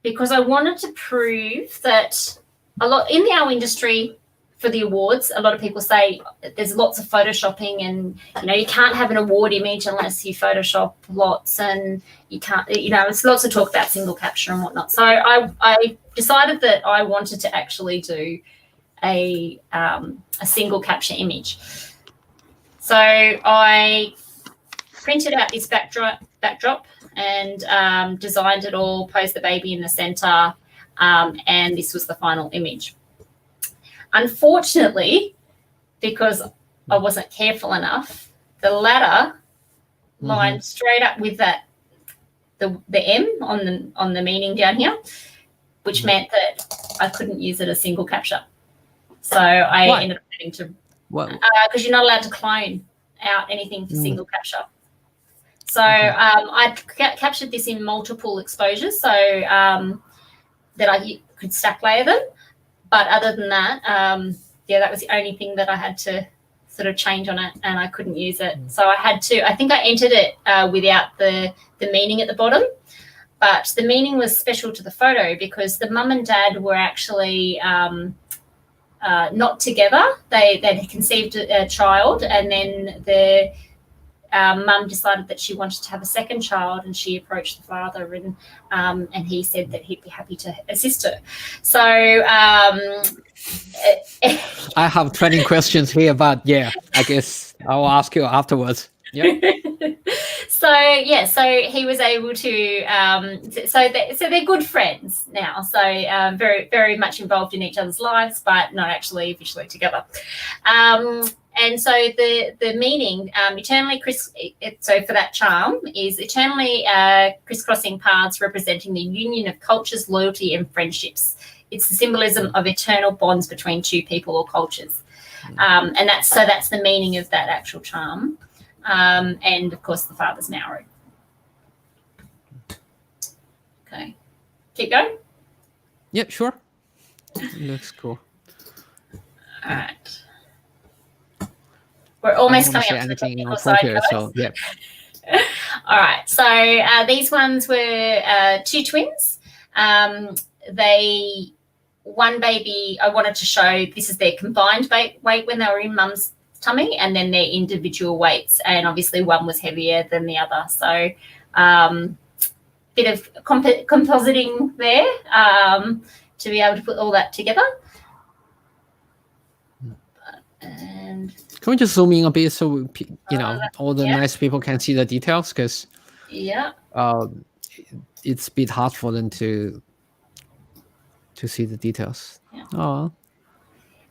because I wanted to prove that a lot in our industry for the awards, a lot of people say there's lots of photoshopping and, you can't have an award image unless you Photoshop lots, and you can't, it's lots of talk about single capture and whatnot. So I decided that I wanted to actually do a single capture image. So I printed out this backdrop and designed it all, posed the baby in the center, and this was the final image. Unfortunately, because I wasn't careful enough, the ladder lined straight up with the M on the meaning down here, which meant that I couldn't use it as single capture. So I ended up having to, because you're not allowed to clone out anything for single capture. So I captured this in multiple exposures so that I could stack layer them. But other than that, that was the only thing that I had to sort of change on it, and I couldn't use it. So I think I entered it without the meaning at the bottom. But the meaning was special to the photo because the mum and dad were actually not together. They'd conceived a child, and then the mum decided that she wanted to have a second child, and she approached the father, and he said that he'd be happy to assist her. So I have 20 questions here, but I guess I'll ask you afterwards. Yep. So he was able to. So they're good friends now. So very, very much involved in each other's lives, but not actually officially together. And so the meaning, eternally so for that charm is eternally crisscrossing paths representing the union of cultures, loyalty, and friendships. It's the symbolism of eternal bonds between two people or cultures, and that's the meaning of that actual charm. And of course, the father's Maori. Okay, keep going. Yep, sure. Looks cool. All right. We're almost coming up to the technical side. So, yeah. All right. So these ones were two twins. One baby, I wanted to show this is their combined weight when they were in mum's tummy, and then their individual weights. And obviously one was heavier than the other. So bit of compositing there to be able to put all that together. And can we just zoom in a bit so all the nice people can see the details? Because it's a bit hard for them to see the details. Yeah. Oh.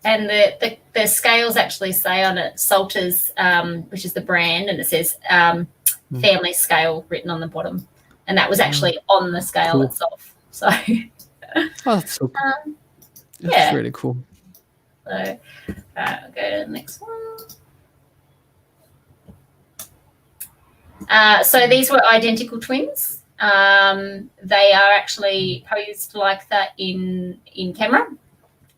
And the scales actually say on it Salters, which is the brand, and it says family scale written on the bottom. and that was actually on the scale cool. itself. So, Oh, that's so cool. That's yeah. really cool. So, I'll go to the next one. So these were identical twins. They are actually posed like that in camera.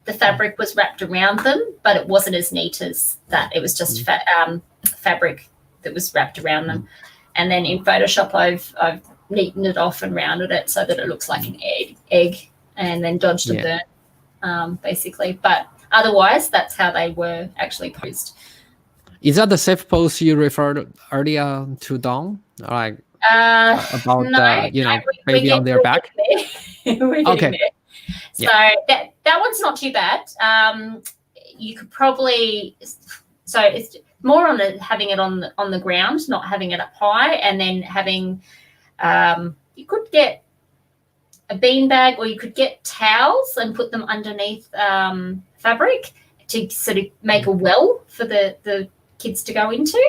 The fabric was wrapped around them, but it wasn't as neat as that. It was just fabric that was wrapped around them. And then in Photoshop, I've neatened it off and rounded it so that it looks like an egg, and then dodged a burn, basically. But otherwise, that's how they were actually posed. Is that the safe pose you referred earlier to, Dawn? Like about baby on their back? We're getting there. So that one's not too bad. You could probably it's more on having it on the ground, not having it up high, and then having you could get a beanbag, or you could get towels and put them underneath fabric to sort of make a well for the kids to go into.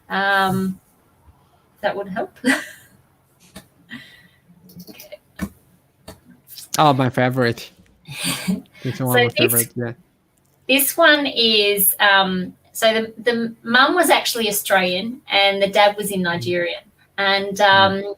That would help. Okay. Oh, my favorite. This one, my favorite. Yeah. This one is so the mum was actually Australian and the dad was in Nigerian, and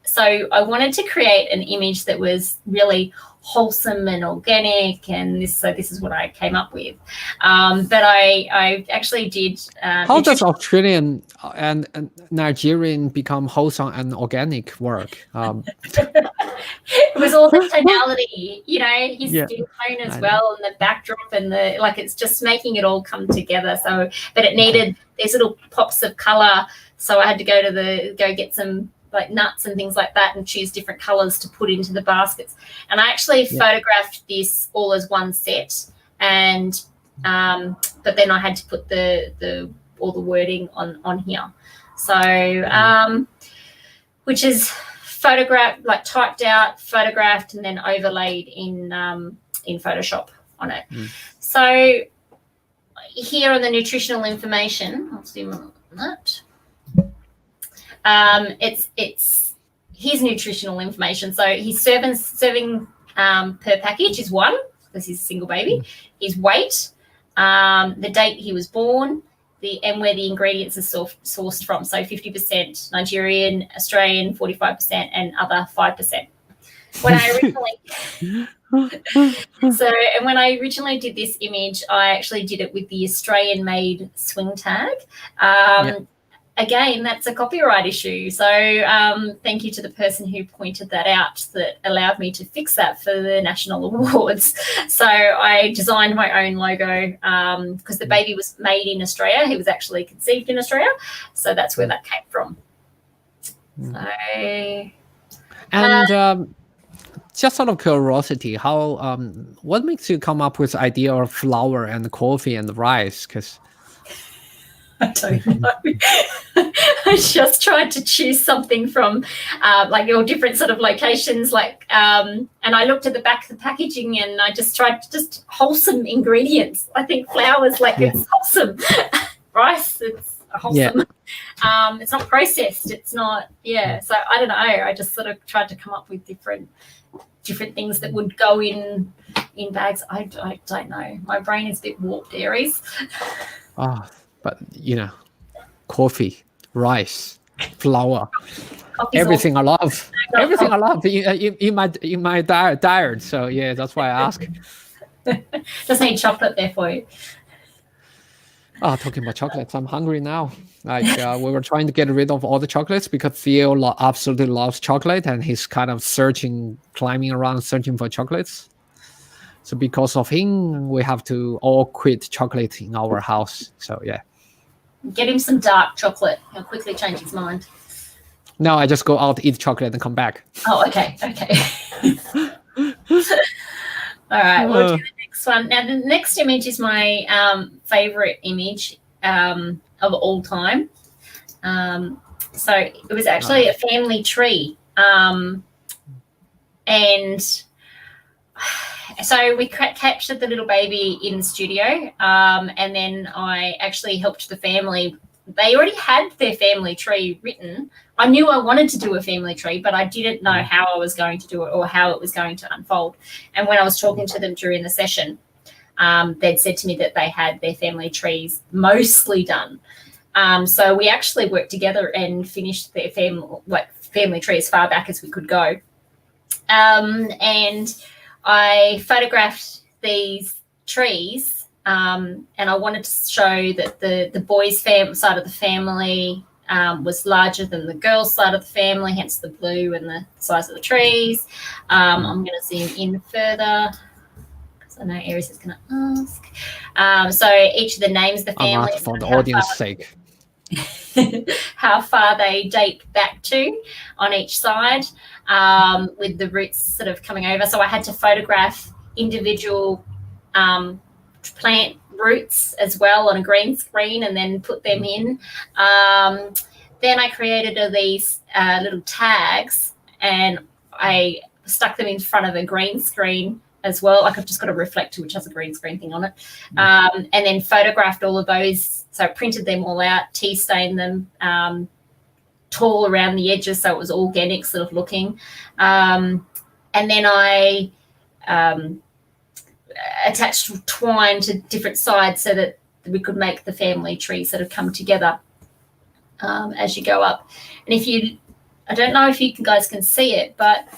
so I wanted to create an image that was really wholesome and organic, and this is what I came up with. But I actually did. How does Australian and Nigerian become wholesome and organic work? It was all the tonality, his skin tone as well, and the backdrop, and it's just making it all come together. So, but it needed these little pops of color. So I had to go get some like nuts and things like that, and choose different colors to put into the baskets. And I actually photographed this all as one set, and but then I had to put the all the wording on here. So which is photographed, like typed out, photographed, and then overlaid in Photoshop on it. So here on the nutritional information, I'll zoom on that. It's his nutritional information. So his serving per package is 1, because he's a single baby. His weight, the date he was born, and where the ingredients are sourced from. So 50% Nigerian, Australian, 45%, and other 5%. When I originally did this image, I actually did it with the Australian-made swing tag. Again, that's a copyright issue. So thank you to the person who pointed that out, that allowed me to fix that for the national awards. So I designed my own logo because the baby was made in Australia. He was actually conceived in Australia. So that's where that came from. So, and just out of curiosity, what makes you come up with the idea of flour and coffee and rice? Because I don't know. I just tried to choose something from like all different sort of locations, and I looked at the back of the packaging, and I just tried just wholesome ingredients. I think flour's it's wholesome. Rice, it's wholesome. It's not processed. It's not, So I don't know. I just sort of tried to come up with different things that would go in bags. I don't know. My brain is a bit warped, Aries. Oh. But coffee, rice, flour, everything I love. Everything I love in my diet. So that's why I ask. Just need chocolate there for you. Oh, talking about chocolates, I'm hungry now. We were trying to get rid of all the chocolates because Theo absolutely loves chocolate, and he's kind of climbing around searching for chocolates. So because of him, we have to all quit chocolate in our house. So get him some dark chocolate. He'll quickly change his mind. No, I just go out, eat chocolate, and come back. Oh, okay. All right, we'll do the next one. Now, the next image is my favorite image of all time. So it was actually a family tree. And so we captured the little baby in the studio, and then I actually helped the family they already had their family tree written. I knew I wanted to do a family tree, but I didn't know how I was going to do it or how it was going to unfold. And when I was talking to them during the session, they'd said to me that they had their family trees mostly done. So we actually worked together and finished their family tree as far back as we could go. And I photographed these trees, and I wanted to show that the boys' side of the family was larger than the girls' side of the family, hence the blue and the size of the trees. I'm going to zoom in further because I know Aries is going to ask. So each of the names of the family, for the audience's sake, how far they date back to on each side, with the roots sort of coming over. So I had to photograph individual plant roots as well on a green screen and then put them in. Then I created these little tags and I stuck them in front of a green screen as well. Like I've just got a reflector which has a green screen thing on it, and then photographed all of those. So I printed them all out, tea stained them, tall around the edges so it was organic sort of looking, and then I attached twine to different sides so that we could make the family tree sort of come together as you go up. And I don't know if you guys can see it, but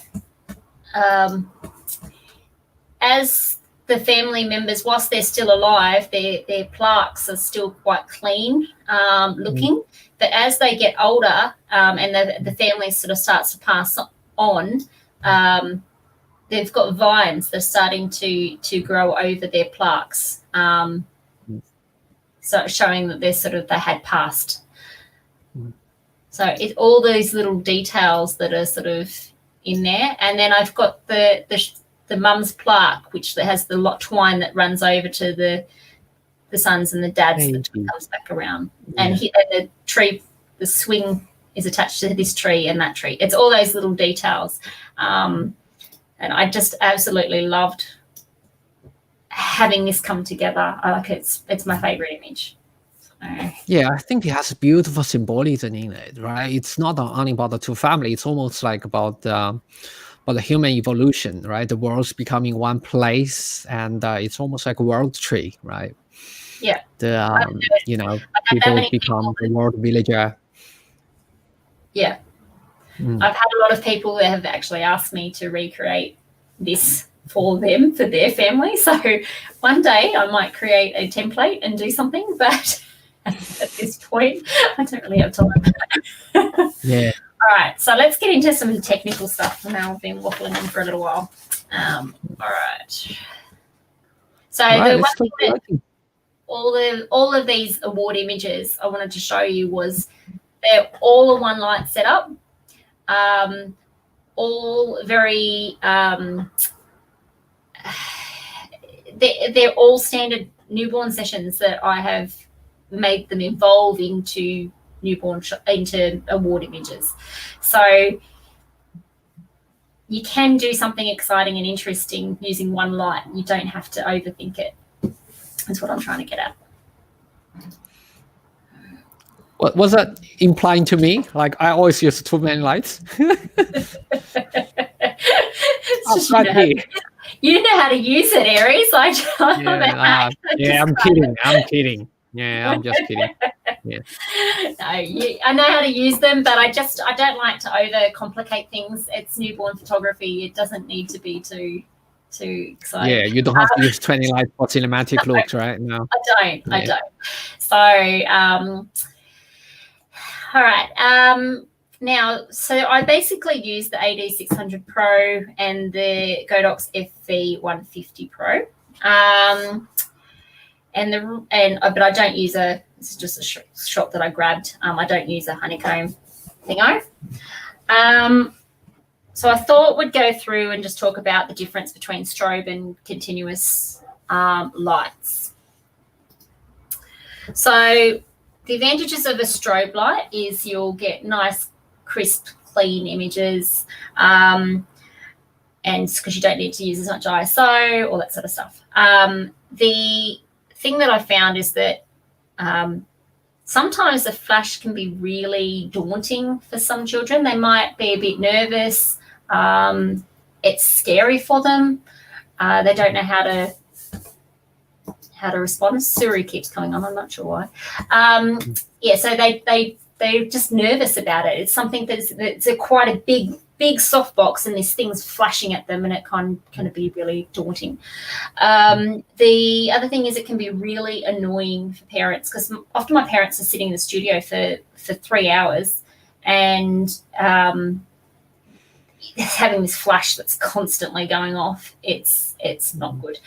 as the family members, whilst they're still alive, their plaques are still quite clean looking. But as they get older and the family sort of starts to pass on, they've got vines that are starting to grow over their plaques, so showing that they had passed. So it's all these little details that are sort of in there. And then I've got the mum's plaque, which has the twine that runs over to the sons and the dads that comes back around. Yeah. And the tree, the swing is attached to this tree and that tree. It's all those little details. And I just absolutely loved having this come together. It's my favorite image. Yeah, I think it has beautiful symbolism in it, right? It's not only about the two families. It's almost like about the human evolution, right? The world's becoming one place, and it's almost like a world tree, right? Yeah. People become the world villager. Yeah. I've had a lot of people that have actually asked me to recreate this for them, for their family. So one day I might create a template and do something, but at this point, I don't really have time. Yeah. All right, so let's get into some technical stuff. Now I've been waffling on for a little while. All right. So the one thing that all of these award images I wanted to show you was they're all a one light setup, all very they're all standard newborn sessions that I have made them evolve into into award images. So you can do something exciting and interesting using one light. You don't have to overthink it. That's what I'm trying to get at. What was that implying to me? Like I always use too many lights. You didn't know how to use it, Aries. I'm kidding. Yeah, I'm just kidding. Yeah. No, I know how to use them, but I don't like to overcomplicate things. It's newborn photography. It doesn't need to be too exciting. Yeah, you don't have to use 20 lights for cinematic looks, right? No. I don't. So, all right. Now, so I basically use the AD600 Pro and the Godox FV150 Pro. But I don't use this is just a shot that I grabbed. I don't use a honeycomb thingo. So I thought we'd go through and just talk about the difference between strobe and continuous lights. So the advantages of a strobe light is you'll get nice, crisp, clean images, and because you don't need to use as much ISO, all that sort of stuff. The thing that I found is that sometimes the flash can be really daunting for some children. They might be a bit nervous. It's scary for them. They don't know how to respond. Suri keeps coming on. I'm not sure why. So they're just nervous about it. It's something it's quite a big softbox, and this thing's flashing at them, and it can be really daunting. The other thing is it can be really annoying for parents, because often my parents are sitting in the studio for 3 hours and having this flash that's constantly going off. It's not good.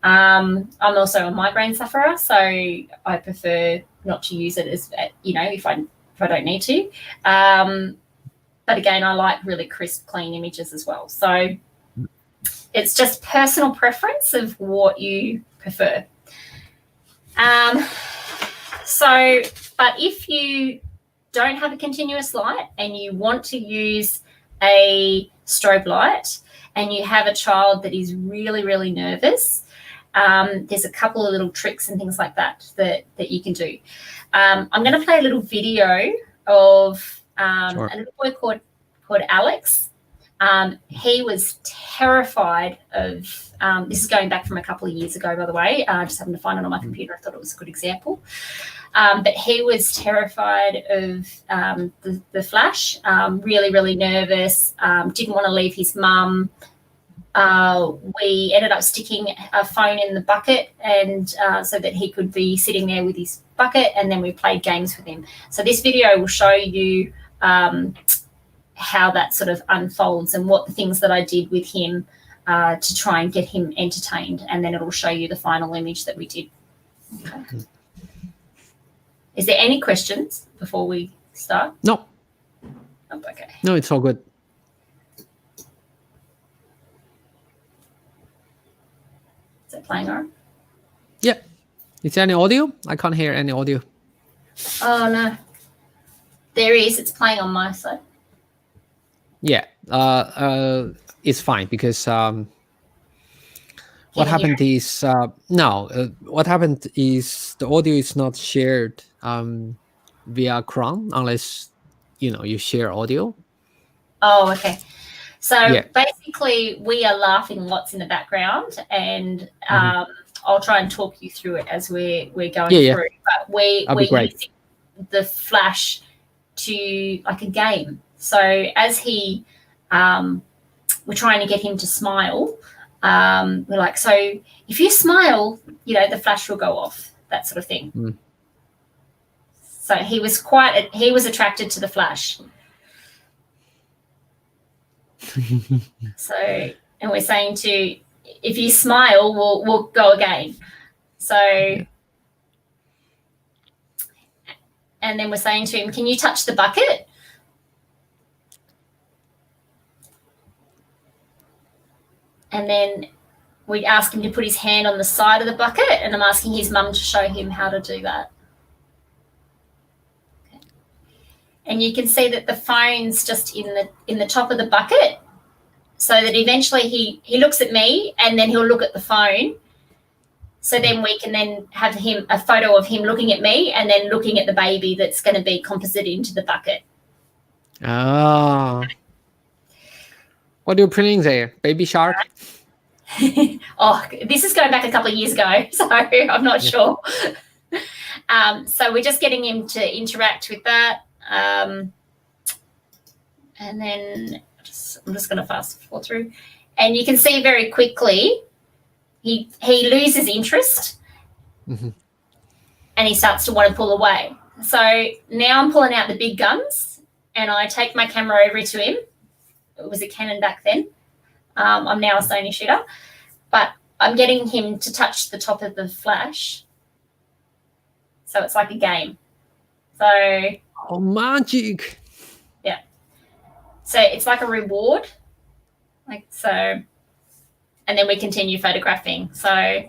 I'm also a migraine sufferer, so I prefer not to use it as, if I don't need to. But again, I like really crisp, clean images as well. So it's just personal preference of what you prefer. But if you don't have a continuous light and you want to use a strobe light and you have a child that is really, really nervous, there's a couple of little tricks and things like that you can do. I'm going to play a little video of a little boy called Alex. He was terrified of, this is going back from a couple of years ago, by the way. I just happened to find it on my computer. I thought it was a good example. But he was terrified of the flash, really, really nervous, didn't want to leave his mum. We ended up sticking a phone in the bucket, and so that he could be sitting there with his bucket, and then we played games with him. So this video will show you how that sort of unfolds and what the things that I did with him to try and get him entertained, and then it'll show you the final image that we did. Okay. Is there any questions before we start? No. Oh, okay. No, it's all good. Is it playing on? Yeah. Is there any audio? I can't hear any audio. Oh, no. There is. It's playing on my side. Yeah. It's fine because what happened is what happened is the audio is not shared via Chrome unless you share audio. Oh, okay. So basically, we are laughing lots in the background, and I'll try and talk you through it as we're going through. But we're using the flash to like a game. So as he, we're trying to get him to smile. We're like, so if you smile, the flash will go off, that sort of thing. Mm. So he was attracted to the flash. So, and we're saying if you smile, we'll go again. So, and then we're saying to him, can you touch the bucket? And then we ask him to put his hand on the side of the bucket, and I'm asking his mum to show him how to do that. Okay. And you can see that the phone's just in the top of the bucket, so that eventually he looks at me, and then he'll look at the phone. So then we can then have a photo of him looking at me, and then looking at the baby that's going to be composited into the bucket. Ah. What are you printing there? Baby shark? Oh, this is going back a couple of years ago, so I'm not sure. So we're just getting him to interact with that. And then I'm just going to fast forward through. And you can see very quickly he loses interest, and he starts to want to pull away. So now I'm pulling out the big guns, and I take my camera over to him. It was a Canon back then. I'm now a Sony shooter, but I'm getting him to touch the top of the flash. So it's like a game. So. Oh, magic. Yeah. So it's like a reward. Like so. And then we continue photographing. So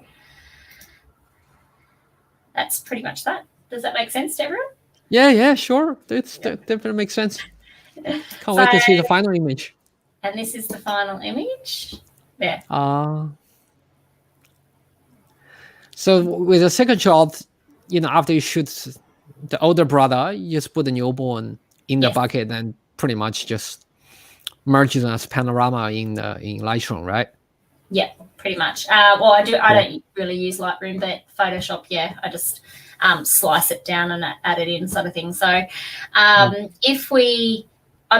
that's pretty much that. Does that make sense to everyone? Yeah, sure. That definitely makes sense. Can't wait to see the final image. And this is the final image. There. So with the second shot, after you shoot the older brother, you just put the newborn in the Yes. bucket and pretty much just merge them as panorama in Lightroom, right? Yeah, pretty much. Well, I Cool. don't really use Lightroom, but Photoshop, yeah, I just slice it down and add it in, sort of thing. So, I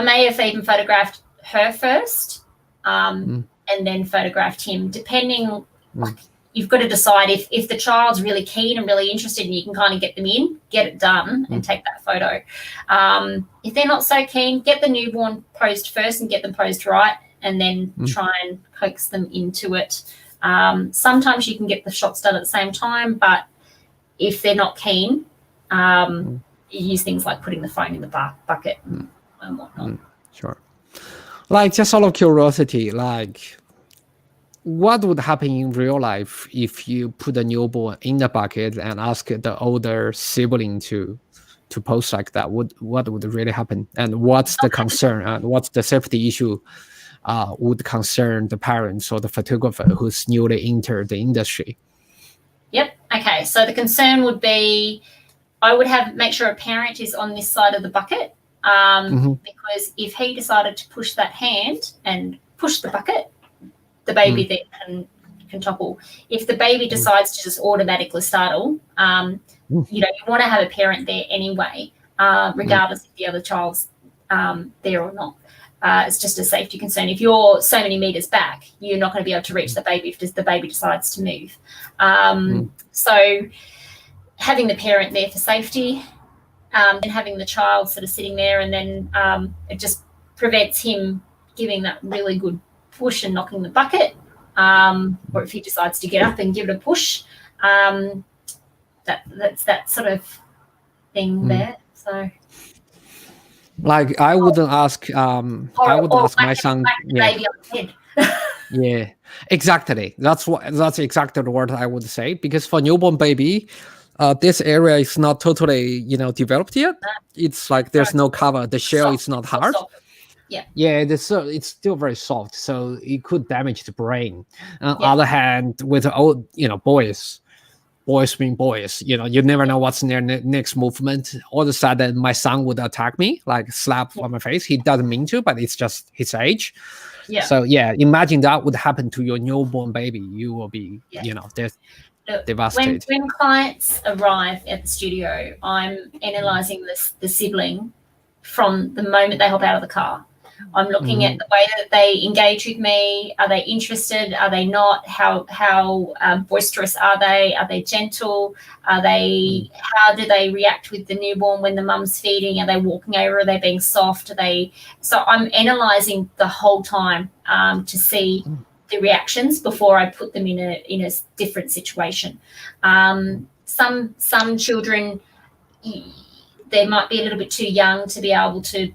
may have even photographed her first, and then photographed him, depending. Like, you've got to decide if the child's really keen and really interested, and you can kind of get them in, get it done, and take that photo. If they're not so keen, get the newborn posed first and get them posed right, and then try and coax them into it. Sometimes you can get the shots done at the same time, but if they're not keen, you use things like putting the phone in the bucket and whatnot. Sure. Like, just out of curiosity, like, what would happen in real life if you put a newborn in the bucket and ask the older sibling to pose like that? What would really happen? And what's the concern? And what's the safety issue would concern the parents or the photographer who's newly entered the industry? Yep. Okay. So the concern would be, I would make sure a parent is on this side of the bucket, because if he decided to push that hand and push the bucket, the baby then can topple. If the baby decides to just automatically startle, you want to have a parent there anyway, regardless if the other child's there or not. It's just a safety concern. If you're so many meters back, you're not going to be able to reach the baby if the baby decides to move. So having the parent there for safety, and having the child sort of sitting there, and then it just prevents him giving that really good push and knocking the bucket, or if he decides to get up and give it a push, that's that sort of thing there. So, like, I wouldn't ask. I would ask my son. Baby on the head. Yeah, exactly. That's exactly the word I would say, because for newborn baby, this area is not totally developed yet. It's like there's no cover. The shell is not hard. Yeah, it's still very soft, so it could damage the brain. On the other hand, with old, boys being boys, you never know what's in their next movement. All of a sudden, my son would attack me, like slap on my face. He doesn't mean to, but it's just his age. Yeah. So imagine that would happen to your newborn baby. You will be, devastated. When clients arrive at the studio, I'm analysing the sibling from the moment they hop out of the car. I'm looking at the way that they engage with me. Are they interested? Are they not? How boisterous are they? Are they gentle? How do they react with the newborn when the mum's feeding? Are they walking over? Are they being soft? So I'm analysing the whole time to see the reactions before I put them in a different situation. Some children, they might be a little bit too young to be able to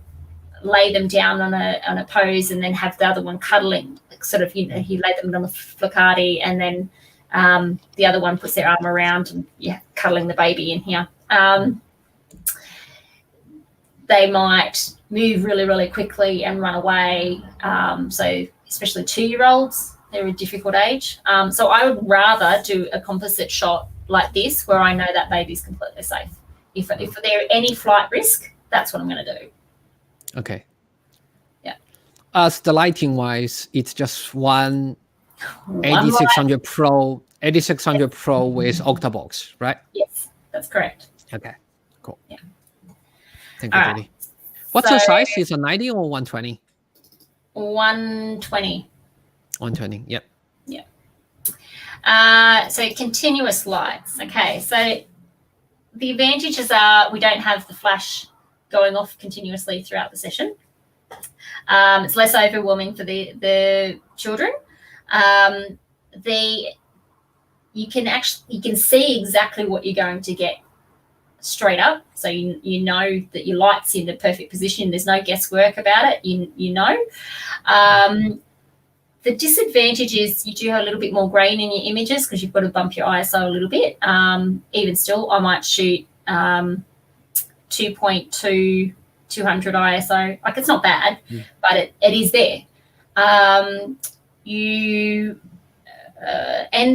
lay them down on a pose and then have the other one cuddling, sort of, he laid them on the flaccardi, and then the other one puts their arm around and cuddling the baby in here. They might move really, really quickly and run away. So especially 2-year-olds, they're a difficult age. So I would rather do a composite shot like this where I know that baby's completely safe. If there any flight risk, that's what I'm going to do. Okay. Yeah. As the lighting wise, it's just one 8600 Pro with Octabox, right? Yes, that's correct. Okay, cool. Yeah. Thank you, Jodie. What's your size? Is it 90 or 120? 120. 120, yep. Yeah. So continuous lights. Okay, so the advantages are we don't have the flash going off continuously throughout the session. It's less overwhelming for the children. You can see exactly what you're going to get straight up, so you know that your light's in the perfect position. There's no guesswork about it. You know. The disadvantage is you do have a little bit more grain in your images because you've got to bump your ISO a little bit. Even still, I might shoot 2.2 200 ISO. Like, it's not bad, but it is there. And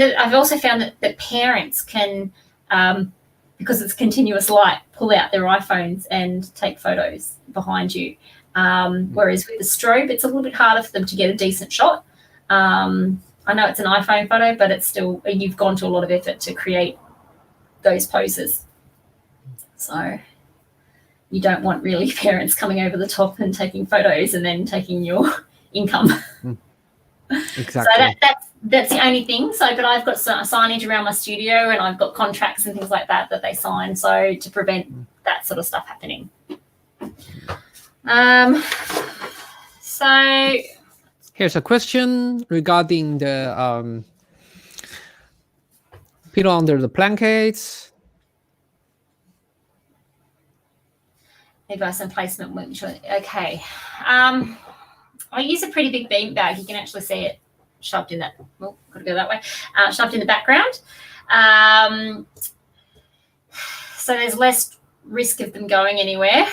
I've also found that parents can because it's continuous light, pull out their iPhones and take photos behind you. Whereas with the strobe, it's a little bit harder for them to get a decent shot. I know it's an iPhone photo, but it's still, you've gone to a lot of effort to create those poses. So you don't want really parents coming over the top and taking photos and then taking your income. Exactly. So that's the only thing. So, but I've got signage around my studio, and I've got contracts and things like that they sign, so to prevent that sort of stuff happening. So here's a question regarding the pillow under the blankets. Advice and placement. Okay. I use a pretty big bean bag. You can actually see it shoved in that. Well, got to go that way. Shoved in the background. So there's less risk of them going anywhere.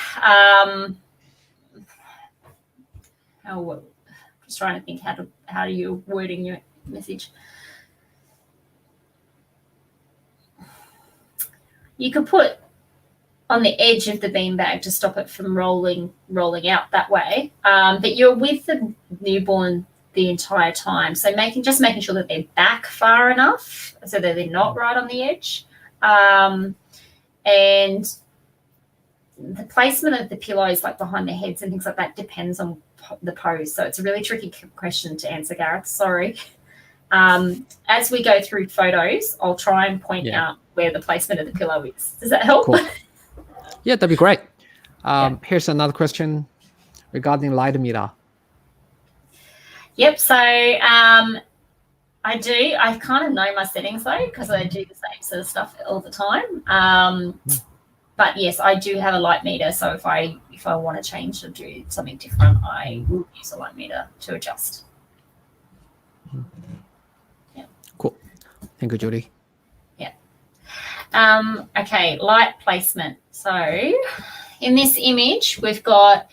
Just trying to think how you're wording your message. You could put on the edge of the beanbag to stop it from rolling out that way. But you're with the newborn the entire time. So making sure that they're back far enough so that they're not right on the edge. And the placement of the pillows, like behind their heads and things like that, depends on the pose. So it's a really tricky question to answer, Gareth. Sorry. As we go through photos, I'll try and point out where the placement of the pillow is. Does that help? Cool. Yeah, that'd be great. Here's another question regarding light meter. Yep. So I kind of know my settings though, because I do the same sort of stuff all the time. But yes, I do have a light meter. So if I want to change or do something different, I will use a light meter to adjust. Yeah. Cool. Thank you, Jodie. Yeah. Okay, light placement. So in this image, we've got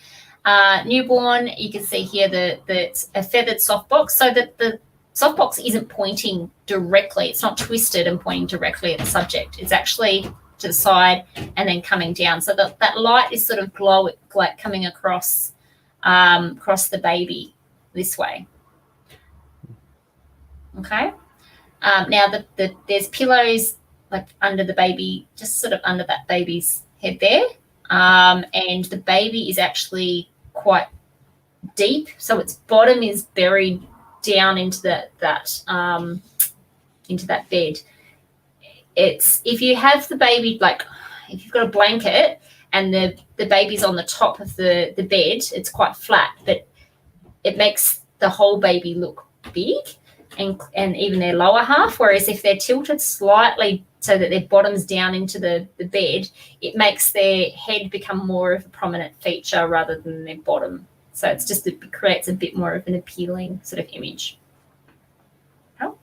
newborn. You can see here that it's a feathered softbox, so that the softbox isn't pointing directly. It's not twisted and pointing directly at the subject. It's actually to the side and then coming down. So that light is sort of like coming across the baby this way. Okay. Now there's pillows like under the baby, just sort of under that baby's head there. And the baby is actually quite deep. So its bottom is buried down into that bed. It's, if you have the baby, like if you've got a blanket and the baby's on the top of the bed, it's quite flat, but it makes the whole baby look big and even their lower half. Whereas if they're tilted slightly so that their bottom's down into the bed, it makes their head become more of a prominent feature rather than their bottom. So it's just, it creates a bit more of an appealing sort of image. Oh.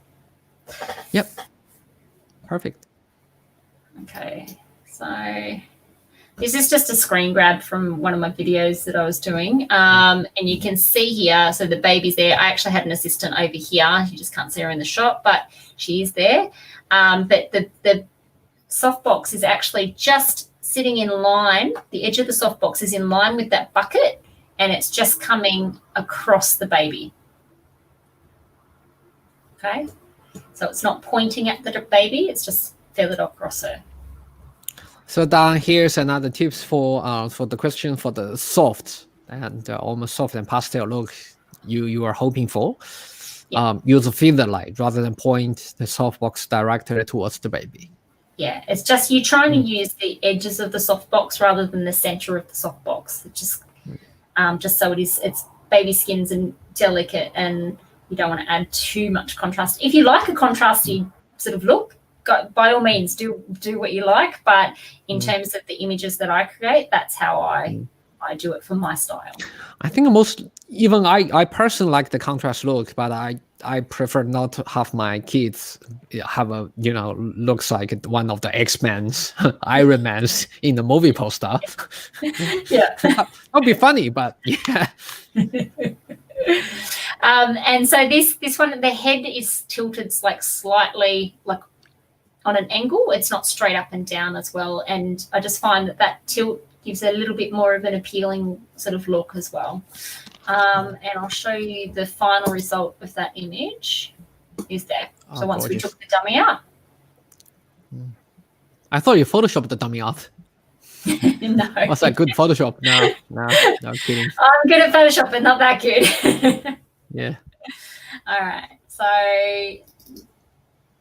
Yep. Perfect. Okay, so this is just a screen grab from one of my videos that I was doing. And you can see here, so the baby's there. I actually had an assistant over here. You just can't see her in the shot, but she is there. But the softbox is actually just sitting in line. The edge of the softbox is in line with that bucket, and it's just coming across the baby. Okay, so it's not pointing at the baby. It's just feathered across her. So down here's another tips for the question for the soft and almost soft and pastel look you are hoping for. Yeah. Use a feather light rather than point the softbox directly towards the baby. Yeah, it's just you trying to use the edges of the softbox rather than the center of the softbox. It just so it's baby skins and delicate, and you don't want to add too much contrast. If you like a contrasty sort of look, by all means do what you like, but in terms of the images that I create, that's how I do it for my style. I think I personally like the contrast look, but I prefer not to have my kids have a looks like one of the X-Men's Iron Man's in the movie poster. Yeah. That'll be funny, but yeah. And so this one, the head is tilted like slightly, like on an angle. It's not straight up and down as well. And I just find that tilt gives a little bit more of an appealing sort of look as well. And I'll show you the final result of that image is there. So once we took the dummy out. I thought you photoshopped the dummy out. No. Was that good Photoshop? No, kidding. I'm good at Photoshop, but not that good. Yeah. All right. So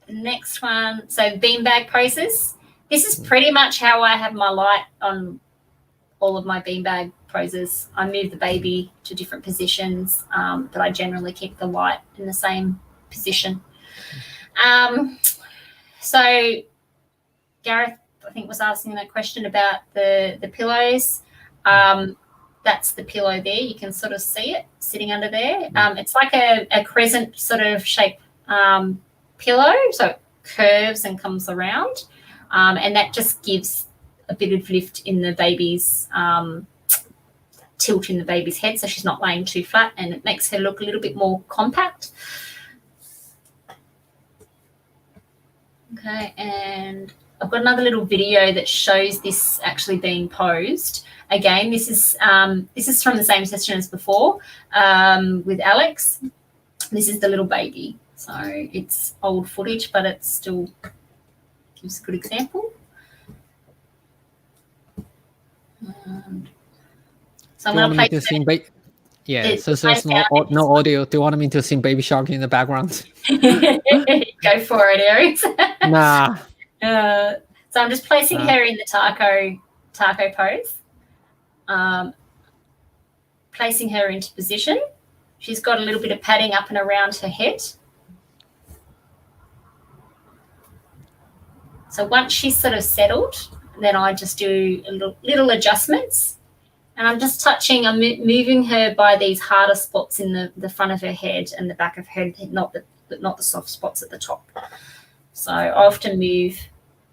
next one. So beanbag poses. This is pretty much how I have my light on all of my beanbag poses. I move the baby to different positions, but I generally keep the light in the same position. So Gareth, I think, was asking that question about the pillows. That's the pillow there. You can sort of see it sitting under there. It's like a crescent sort of shape pillow, so it curves and comes around, and that just gives a bit of lift in the baby's tilt in the baby's head, so she's not laying too flat, and it makes her look a little bit more compact. Okay, and I've got another little video that shows this actually being posed. Again, this is from the same session as before with Alex. This is the little baby. So it's old footage, but it still gives a good example. So I'm going to play. Yeah, so there's no audio. Do you want me to sing Baby Shark in the background? Go for it, Aries. Nah. So I'm just placing her in the taco pose. Placing her into position. She's got a little bit of padding up and around her head. So once she's sort of settled, then I just do little adjustments. And I'm just touching, I'm moving her by these harder spots in the front of her head and the back of her head, not the soft spots at the top. So I often move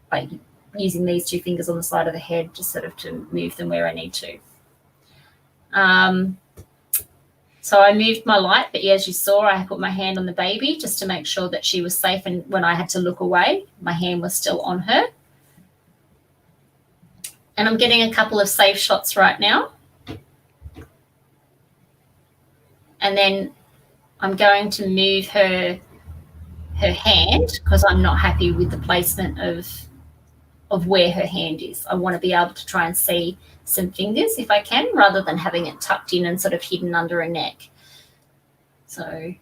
by using these two fingers on the side of the head, just sort of to move them where I need to. So I moved my light, but as you saw, I put my hand on the baby just to make sure that she was safe, and when I had to look away, my hand was still on her. And I'm getting a couple of safe shots right now. And then I'm going to move her hand because I'm not happy with the placement of where her hand is. I want to be able to try and see some fingers if I can, rather than having it tucked in and sort of hidden under her neck. So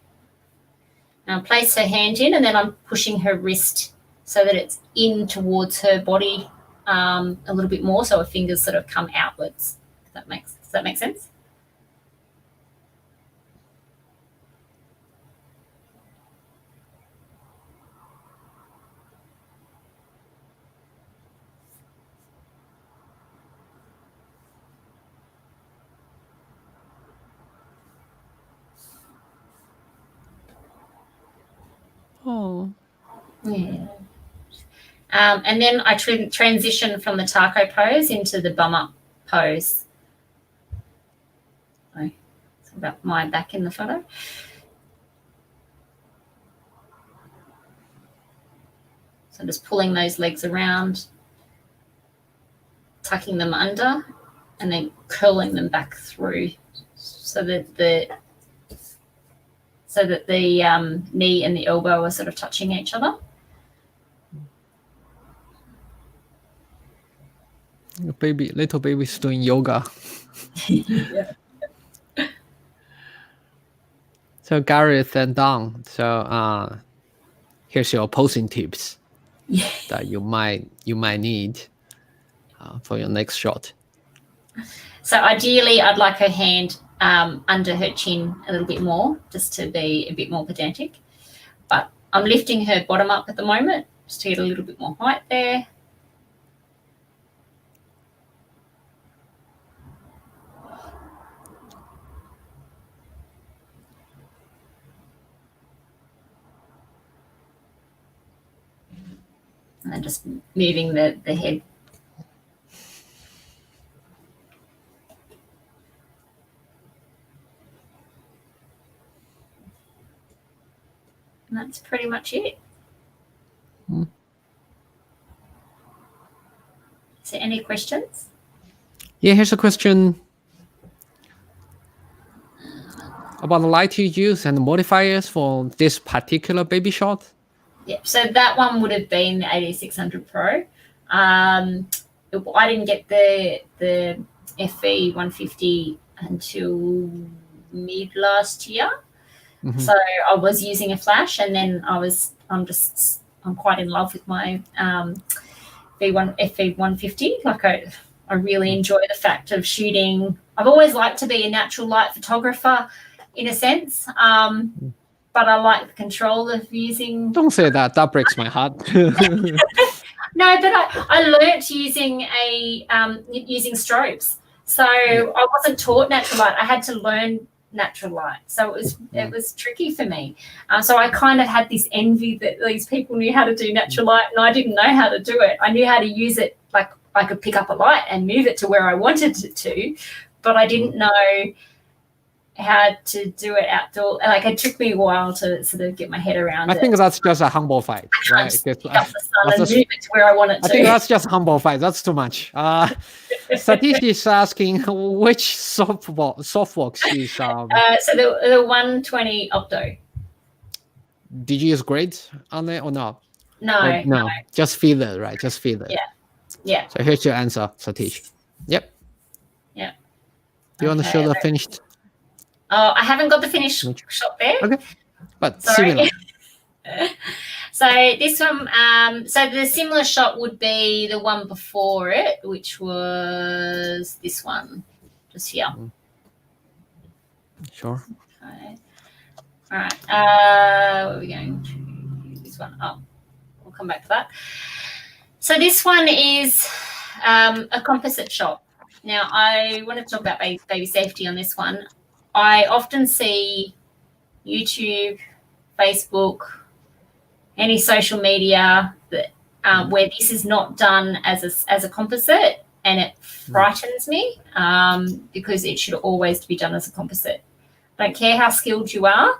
now place her hand in, and then I'm pushing her wrist so that it's in towards her body a little bit more, so her fingers sort of come outwards. Does that make sense? Oh. Yeah. And then I transition from the taco pose into the bum up pose. So it's about my back in the photo. So I'm just pulling those legs around, tucking them under, and then curling them back through so that the knee and the elbow are sort of touching each other. Little baby's doing yoga. Yeah. So Gareth and Dawn, so here's your posing tips that you might need for your next shot. So ideally, I'd like her hand under her chin a little bit more, just to be a bit more pedantic. But I'm lifting her bottom up at the moment, just to get a little bit more height there. And then just moving the head. And that's pretty much it. Is there any questions? Yeah, here's a question about the light you use and the modifiers for this particular baby shot. Yeah, so that one would have been the 8600 Pro. I didn't get the FE 150 until mid last year. Mhm. So I was using a flash, and then I'm quite in love with my FE 150. Like I really enjoy the fact of shooting. I've always liked to be a natural light photographer in a sense. But I like the control of using. Don't say that. That breaks my heart. No, but I learnt using using strobes. So I wasn't taught natural light. I had to learn natural light. So it was tricky for me. So I kind of had this envy that these people knew how to do natural light, and I didn't know how to do it. I knew how to use it. Like I could pick up a light and move it to where I wanted it to, but I didn't know how to do it outdoor. Like it took me a while to sort of get my head around it. I think that's just a humble fight, right? Just pick up the sun and move it to where I want it to. I think that's just humble fight. That's too much. Satish is asking which softbox is. So the 120 Octo. Did you use grades on it or not? No, no. Just feel it, right? Just feel it. Yeah. So here's your answer, Satish. Yep. Yeah. Do you want to show the finished? Oh, I haven't got the finished shot there. Okay. But similar. So this one, so the similar shot would be the one before it, which was this one, just here. Sure. Okay. All right. Where are we going to? This one. Oh, we'll come back to that. So this one is a composite shot. Now, I want to talk about baby safety on this one. I often see YouTube, Facebook, any social media that where this is not done as a composite, and it frightens me because it should always be done as a composite. I don't care how skilled you are.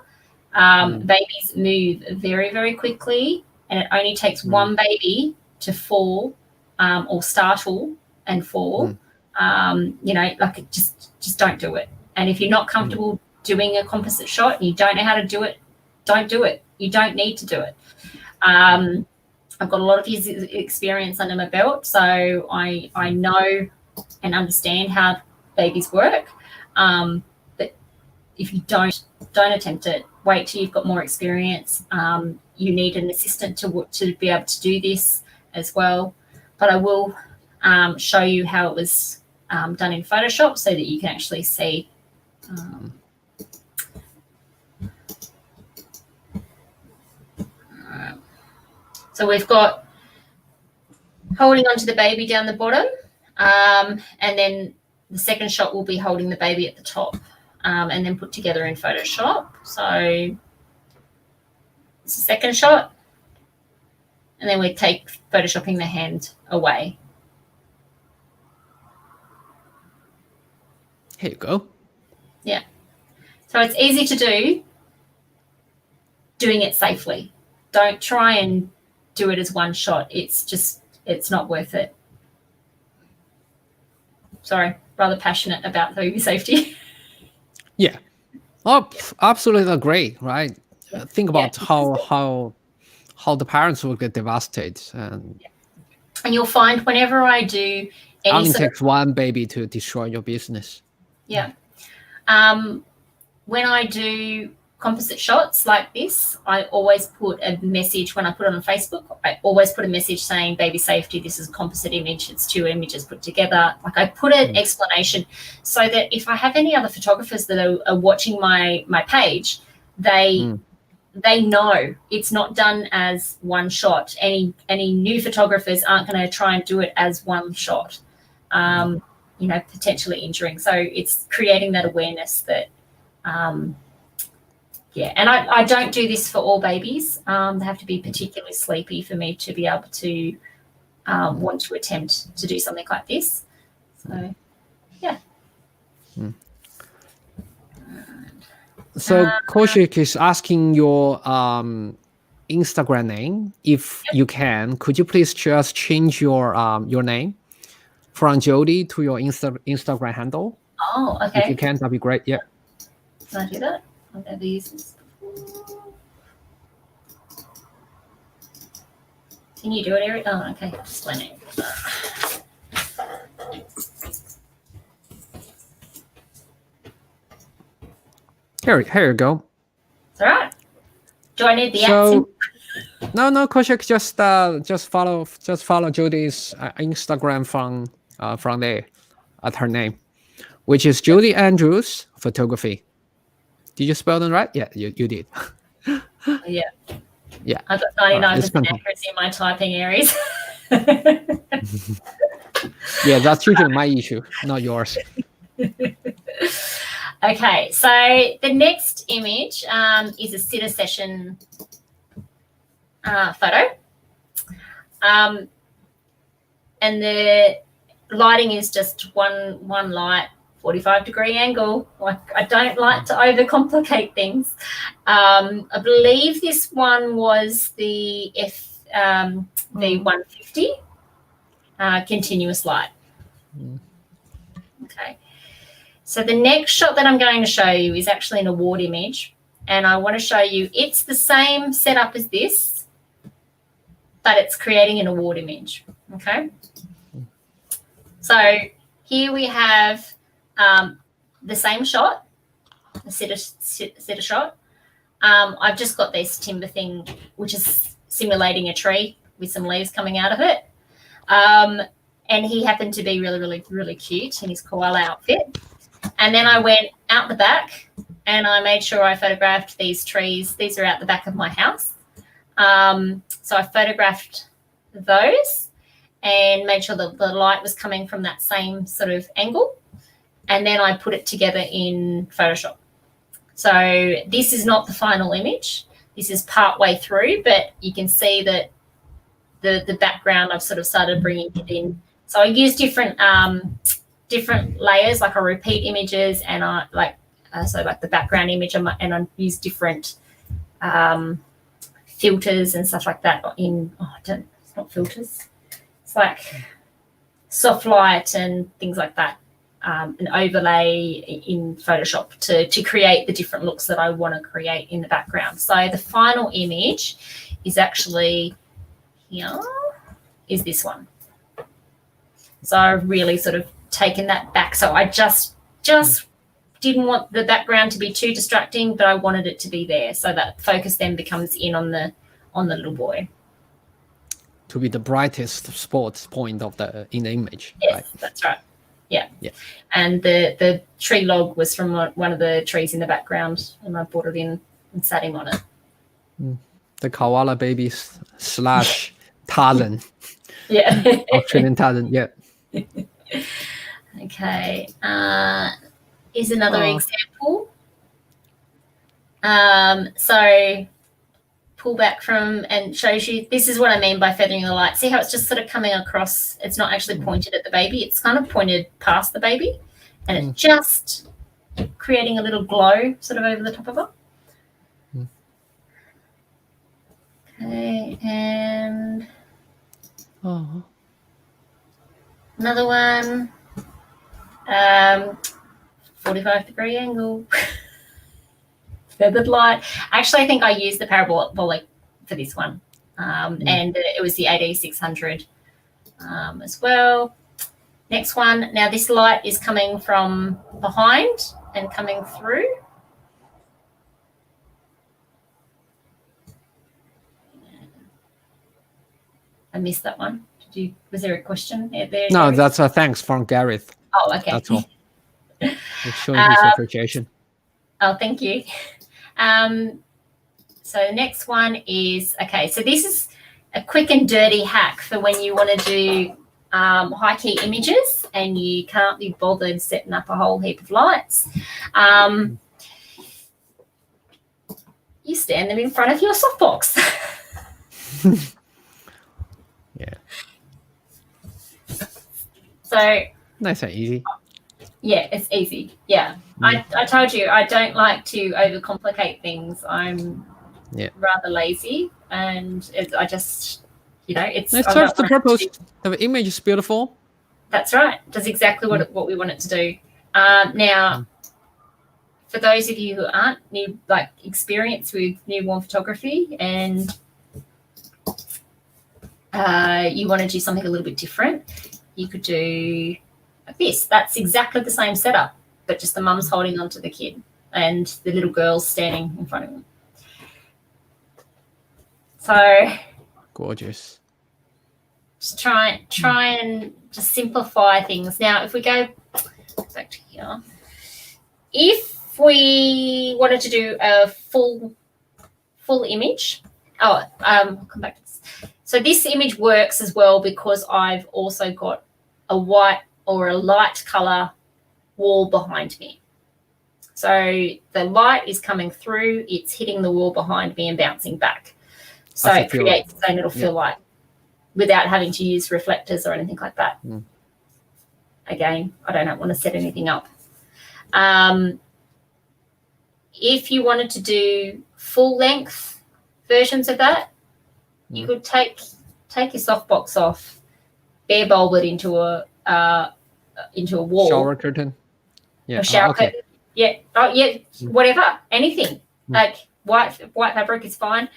Babies move very, very quickly, and it only takes one baby to fall or startle and fall. Like just don't do it. And if you're not comfortable doing a composite shot and you don't know how to do it, don't do it. You don't need to do it. I've got a lot of years experience under my belt, so I know and understand how babies work. But if you don't attempt it, wait till you've got more experience. You need an assistant to be able to do this as well. But I will show you how it was done in Photoshop so that you can actually see. So we've got holding onto the baby down the bottom, and then the second shot will be holding the baby at the top, and then put together in Photoshop. So it's the second shot, and then we take photoshopping the hand away. Here you go. Yeah. So it's easy to do, doing it safely. Don't try and do it as one shot. It's not worth it. Sorry, rather passionate about baby safety. Yeah. Oh, absolutely great, right? Think about how the parents will get devastated. And you'll find whenever I do it only takes one baby to destroy your business. Yeah. When I do composite shots like this, I always put a message when I put it on Facebook. I always put a message saying baby safety, this is a composite image, it's two images put together. Like I put an explanation so that if I have any other photographers that are watching my page, they know it's not done as one shot. Any new photographers aren't going to try and do it as one shot, potentially injuring. So it's creating that awareness that and I don't do this for all babies. They have to be particularly sleepy for me to be able to want to attempt to do something like this. So, yeah. So Kaushik is asking your Instagram name. If you can, could you please just change your name from Jodie to your Instagram handle. Oh, If you okay. can, that'd be great. Yeah. Can I do that? I've never used this before. Can you do it, Eric? Oh, okay. Explain it. Here you go. It's all right. Do I need the So accent? no, Koshik, just follow Jodie's Instagram from there at her name, which is Jodie Andrews Photography. Did you spell them right? Yeah, you did. Yeah. Yeah. I've got All right, 99% accuracy in my typing areas. Yeah, that's usually my issue, not yours. Okay, so the next image is a sitter session photo. And the lighting is just one light, 45-degree angle. Like, I don't like to overcomplicate things. I believe this one was the V150 continuous light. Okay. So the next shot that I'm going to show you is actually an award image. And I want to show you, it's the same setup as this, but it's creating an award image. Okay. So here we have the same shot, a sitter shot. I've just got this timber thing, which is simulating a tree with some leaves coming out of it. And he happened to be really, really, really cute in his koala outfit. And then I went out the back and I made sure I photographed these trees. These are out the back of my house. So I photographed those and made sure that the light was coming from that same sort of angle. And then I put it together in Photoshop. So this is not the final image. This is part way through, but you can see that the background, I've sort of started bringing it in. So I use different layers, like I repeat images, and so like the background image, and I use different filters and stuff like that. It's not filters. It's like soft light and things like that, an overlay in Photoshop to create the different looks that I want to create in the background. So the final image is actually here, is this one. So I've really sort of taken that back. So I just didn't want the background to be too distracting, but I wanted it to be there so that focus then becomes in on the little boy. To be the brightest sports point in the image. Yes, right? That's right. Yeah. Yeah. And the tree log was from one of the trees in the background, and I brought it in and sat him on it. The koala baby / Tarzan. Yeah. Australian Tarzan, yeah. Okay. Is another example. So pull back from and shows you, this is what I mean by feathering the light. See how it's just sort of coming across. It's not actually pointed at the baby. It's kind of pointed past the baby, and it's just creating a little glow sort of over the top of it. Okay, and another one, 45-degree angle, feathered light. Actually, I think I used the parabolic for this one, and it was the AD600 as well. Next one. Now this light is coming from behind and coming through. I missed that one. Was there a question there? No, that's a thanks from Gareth. Oh, okay. That's all. It's showing his appreciation. Oh, thank you. So the next one is, okay, so this is a quick and dirty hack for when you want to do high key images and you can't be bothered setting up a whole heap of lights. You stand them in front of your softbox. Yeah. So Nice and easy. Yeah, it's easy. Yeah. I told you I don't like to overcomplicate things. I'm rather lazy, and I just, it serves the purpose. The image is beautiful. That's right. Does exactly what we want it to do. Now, for those of you who aren't experienced with newborn photography and you want to do something a little bit different, you could do like this. That's exactly the same setup, but just the mum's holding onto the kid and the little girl's standing in front of him. So gorgeous. Just try and just simplify things. Now, if we go back to here, if we wanted to do a full image, I'll come back to this. So this image works as well because I've also got a white or a light color wall behind me. So the light is coming through, it's hitting the wall behind me and bouncing back. So it creates its own little fill light without having to use reflectors or anything like that. Again, I don't want to set anything up. If you wanted to do full length versions of that, you could take your softbox off, bare bulb it into a wall. Shower curtain. Yeah. Shower curtain. Yeah. Oh yeah. Whatever. Anything. Like white fabric is fine.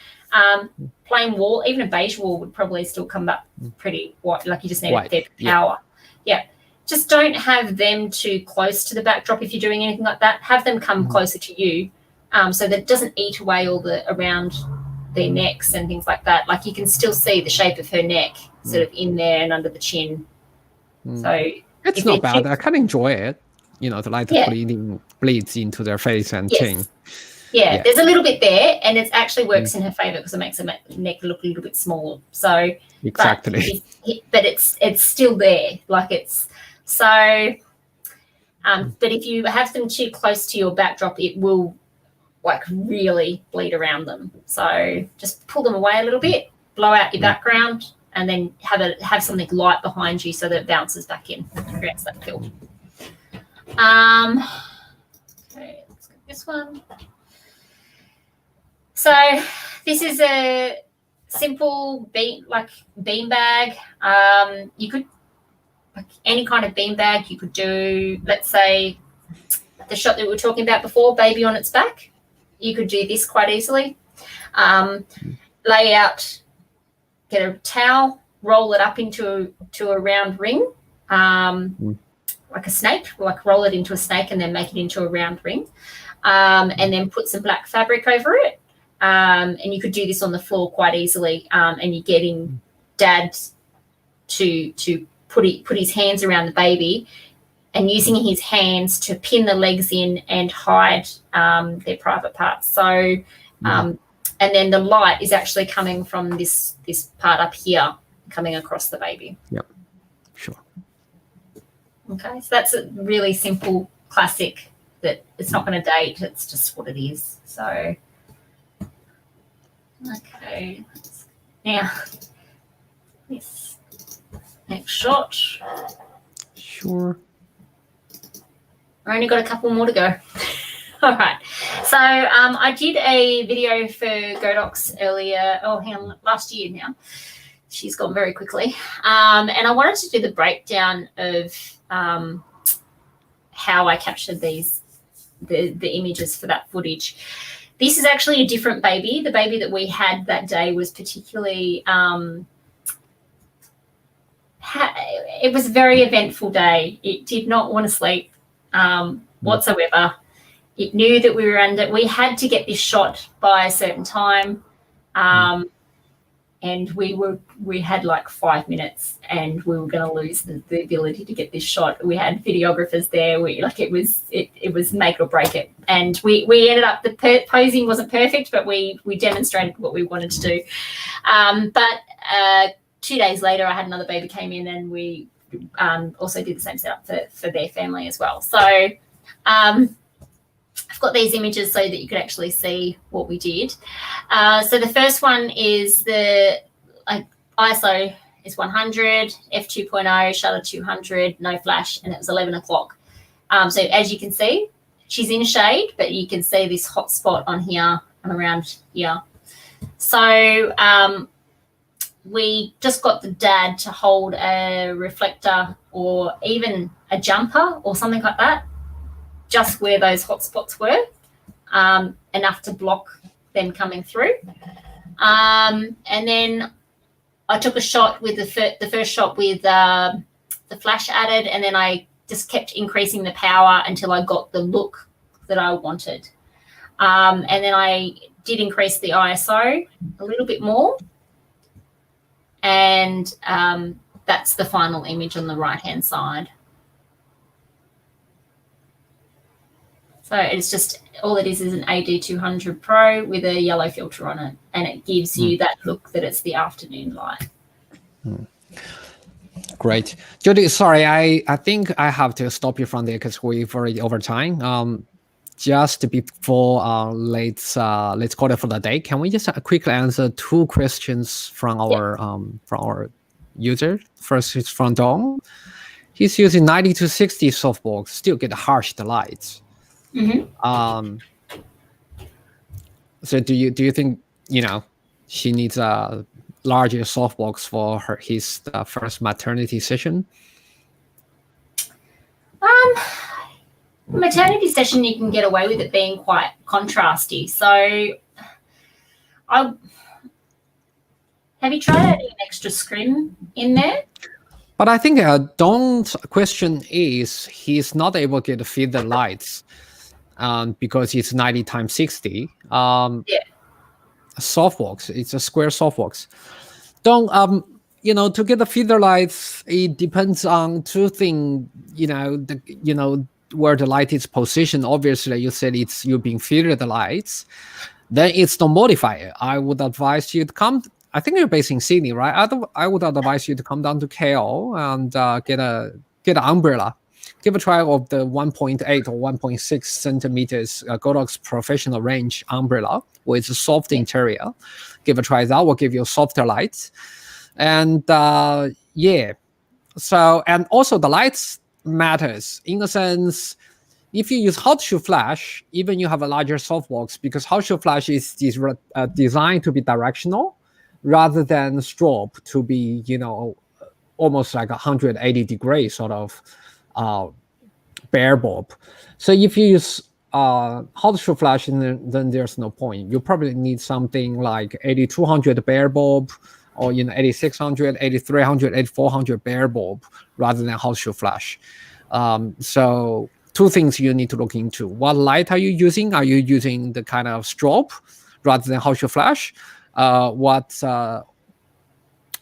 Plain wall, even a beige wall would probably still come up pretty white. Like you just need a bit of power. Yeah. Just don't have them too close to the backdrop if you're doing anything like that. Have them come closer to you, so that it doesn't eat away all the around their necks and things like that. Like you can still see the shape of her neck sort of in there and under the chin. So it's not bad. I can enjoy it. You know, the light bleeds into their face and chin. Yeah, there's a little bit there, and it actually works in her favour because it makes her neck look a little bit smaller. So exactly, but it's still there. Like it's so. But if you have them too close to your backdrop, it will like really bleed around them. So just pull them away a little bit, blow out your background, and then have something light behind you so that it bounces back in, creates that fill. Okay, let's get this one. So this is a simple bean bag. You could any kind of bean bag. You could do, let's say, the shot that we were talking about before, baby on its back. You could do this quite easily. Lay out, get a towel, roll it up into a round ring, like a snake. Like roll it into a snake and then make it into a round ring, and then put some black fabric over it. And you could do this on the floor quite easily, and you're getting dad to put his hands around the baby and using his hands to pin the legs in and hide their private parts. So, and then the light is actually coming from this part up here, coming across the baby. Yep, sure. Okay, so that's a really simple classic that it's not going to date. It's just what it is. So. Okay, now this next shot. Sure. I've only got a couple more to go. All right. So I did a video for Godox earlier. Last year now. She's gone very quickly. And I wanted to do the breakdown of how I captured the images for that footage. This is actually a different baby. The baby that we had that day was particularly, it was a very eventful day. It did not want to sleep whatsoever. It knew that we had to get this shot by a certain time. And we had like 5 minutes and we were going to lose the ability to get this shot. We had videographers there. It was make or break it. And we ended up, the posing wasn't perfect, but we demonstrated what we wanted to do. But 2 days later, I had another baby came in and we also did the same setup for their family as well. So I've got these images so that you could actually see what we did. So the first one is the ISO is 100, f2.0, shutter 200, no flash, and it was 11 o'clock. So as you can see, she's in shade, but you can see this hot spot on here and around here. So we just got the dad to hold a reflector or even a jumper or something like that, just where those hot spots were, enough to block them coming through. And then I took a shot with the first shot with the flash added, and then I just kept increasing the power until I got the look that I wanted. And then I did increase the ISO a little bit more, and that's the final image on the right-hand side. So it's just, all it is an AD200 Pro with a yellow filter on it, and it gives you that look that it's the afternoon light. Great. Jodie, sorry, I think I have to stop you from there because we've already over time. Just before let's call it for the day, can we just quickly answer 2 questions from our user? First is from Dong. He's using 90 to 60 softbox, still get harsh lights. So do you think she needs a larger softbox for his first maternity session? Maternity session, you can get away with it being quite contrasty. So have you tried adding an extra screen in there? But I think Dong's question is he's not able to feed the lights because it's 90 times 60. Softbox, it's a square softbox. Dong, to get the feeder lights, it depends on 2 things. Where the light is positioned. Obviously, you said it's you being feeded the lights. Then it's the modifier. I would advise you to come. I think you're based in Sydney, right? I would advise you to come down to KL and get an umbrella. Give a try of the 1.8 or 1.6 centimeters Godox Professional Range umbrella with a soft interior. Give a try. That will give you softer lights. And so, and also the lights matters in a sense. If you use hot shoe flash, even you have a larger softbox, because hot shoe flash is designed to be directional rather than strobe to be, almost like 180 degree sort of bare bulb. So if you use hot shoe flash, then there's no point. You probably need something like 8200 bare bulb, or 8600, 8300, 8400 bare bulb rather than hot shoe flash. So 2 things you need to look into. What light are you using? Are you using the kind of strobe rather than hot shoe flash?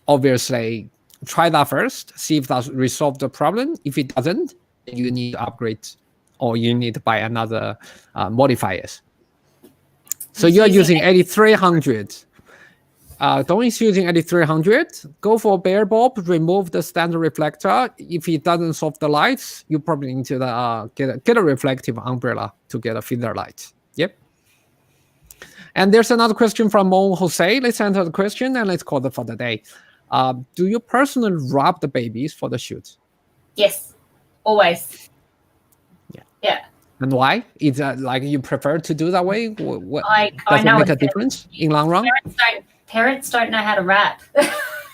Obviously, try that first. See if that resolves the problem. If it doesn't, then you need to upgrade, or you need to buy another modifiers. So you're using 8300. Don't is using 8300. Go for bare bulb. Remove the standard reflector. If it doesn't solve the lights, you probably need to get a reflective umbrella to get a feeder light. Yep. And there's another question from Mon Jose. Let's answer the question and let's call it for the day. Do you personally wrap the babies for the shoot? Yes, always. Yeah. And why? Is like you prefer to do that way? What I does it know make a difference in long run? Parents don't know how to wrap.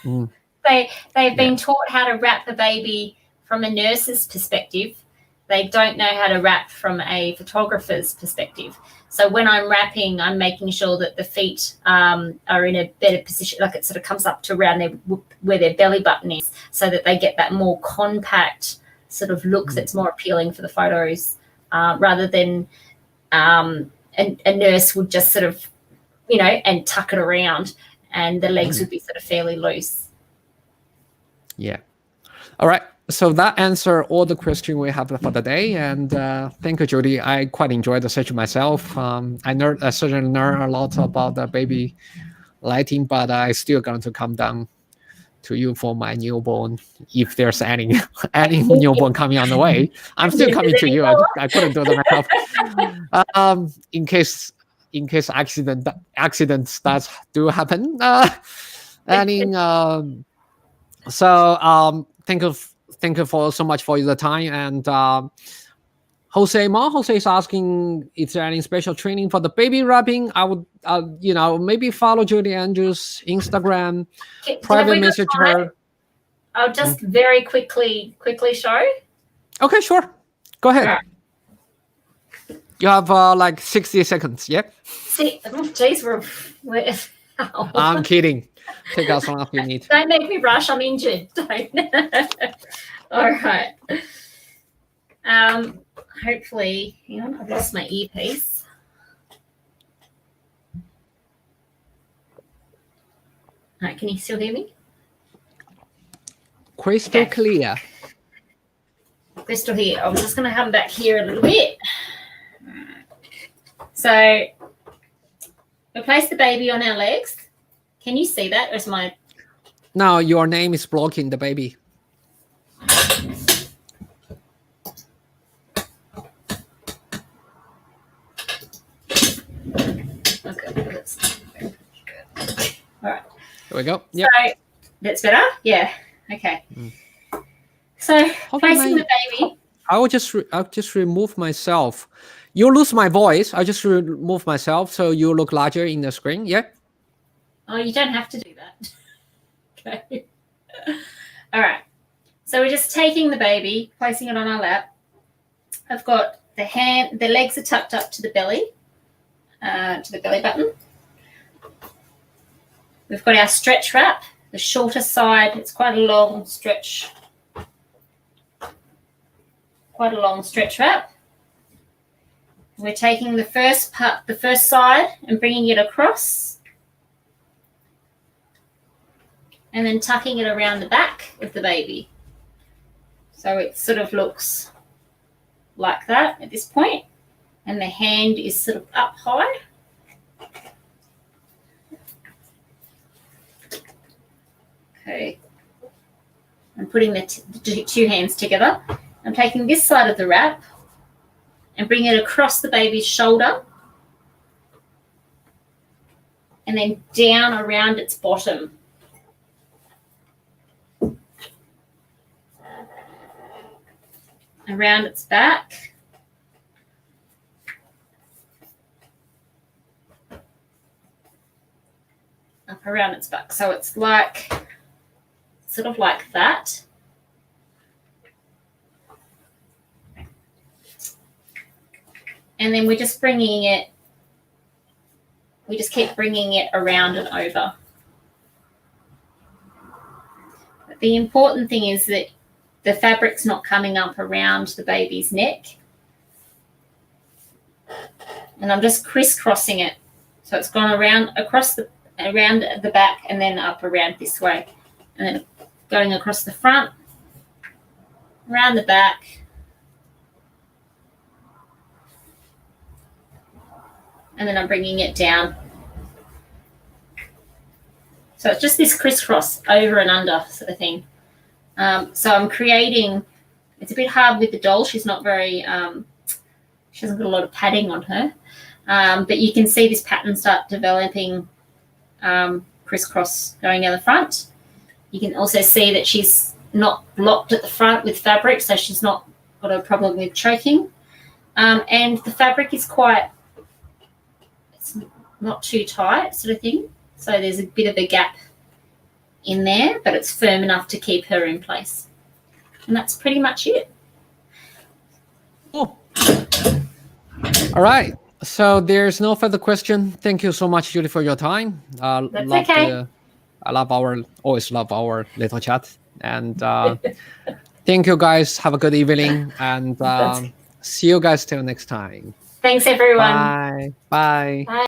They've been taught how to wrap a baby from a nurse's perspective. They don't know how to wrap from a photographer's perspective. So when I'm wrapping, I'm making sure that the feet are in a better position, like it sort of comes up to around where their belly button is, so that they get that more compact sort of look that's more appealing for the photos, rather than a nurse would just sort of, and tuck it around, and the legs would be sort of fairly loose. Yeah. All right. So that answers all the questions we have for the day. And thank you, Jodie. I quite enjoyed the session myself. I certainly learned a lot about the baby lighting, but I still going to come down to you for my newborn. If there's any newborn coming on the way, I'm still coming to you. I couldn't do that myself. In case accidents that do happen. Thank you so much for the time, and Jose Ma. Jose is asking, is there any special training for the baby wrapping? I would, maybe follow Jodie Andrews' Instagram, Have private we got message time? her. I'll just very quickly show. Okay, sure. Go ahead. All right. You have like 60 seconds. Yeah. See, geez, we're I'm kidding. Take as long as you need. Don't make me rush. I'm injured. Don't. All right. Hopefully, hang on. I've lost my earpiece. All right, can you still hear me? Crystal clear. Crystal here. I'm just going to come back here a little bit. So, we place the baby on our legs. Can you see that? Or is my... No, your name is blocking the baby. Okay, that's good. All right. There we go. Yeah. So, that's better? Yeah. Okay. So, placing the baby. I'll just remove myself. You lose my voice. I just remove myself so you look larger in the screen. Yeah. Oh, you don't have to do that. Okay. All right. So we're just taking the baby, placing it on our lap. I've got the legs are tucked up to the belly button. We've got our stretch wrap, the shorter side. It's quite a long stretch. Quite a long stretch wrap. We're taking the first side and bringing it across, and then tucking it around the back of the baby. So it sort of looks like that at this point, and the hand is sort of up high. Okay. I'm putting the two hands together. I'm taking this side of the wrap and bring it across the baby's shoulder and then down around its bottom. Around its back. Up around its back. So it's like, sort of like that. And then we're just bringing it, we just keep bringing it around and over. But the important thing is that the fabric's not coming up around the baby's neck. And I'm just crisscrossing it. So it's gone around around the back and then up around this way. And then going across the front, around the back, and then I'm bringing it down. So it's just this crisscross over and under sort of thing. So I'm creating, it's a bit hard with the doll. She's not very, she hasn't got a lot of padding on her. But you can see this pattern start developing, crisscross going down the front. You can also see that she's not blocked at the front with fabric, so she's not got a problem with choking. And the fabric is quite, it's not too tight sort of thing. So there's a bit of a gap in there, but it's firm enough to keep her in place. And that's pretty much it. Cool. All right. So there's no further question. Thank you so much, Jodie, for your time. That's okay. Always love our little chat. And thank you guys. Have a good evening. And see you guys till next time. Thanks, everyone. Bye. Bye. Bye.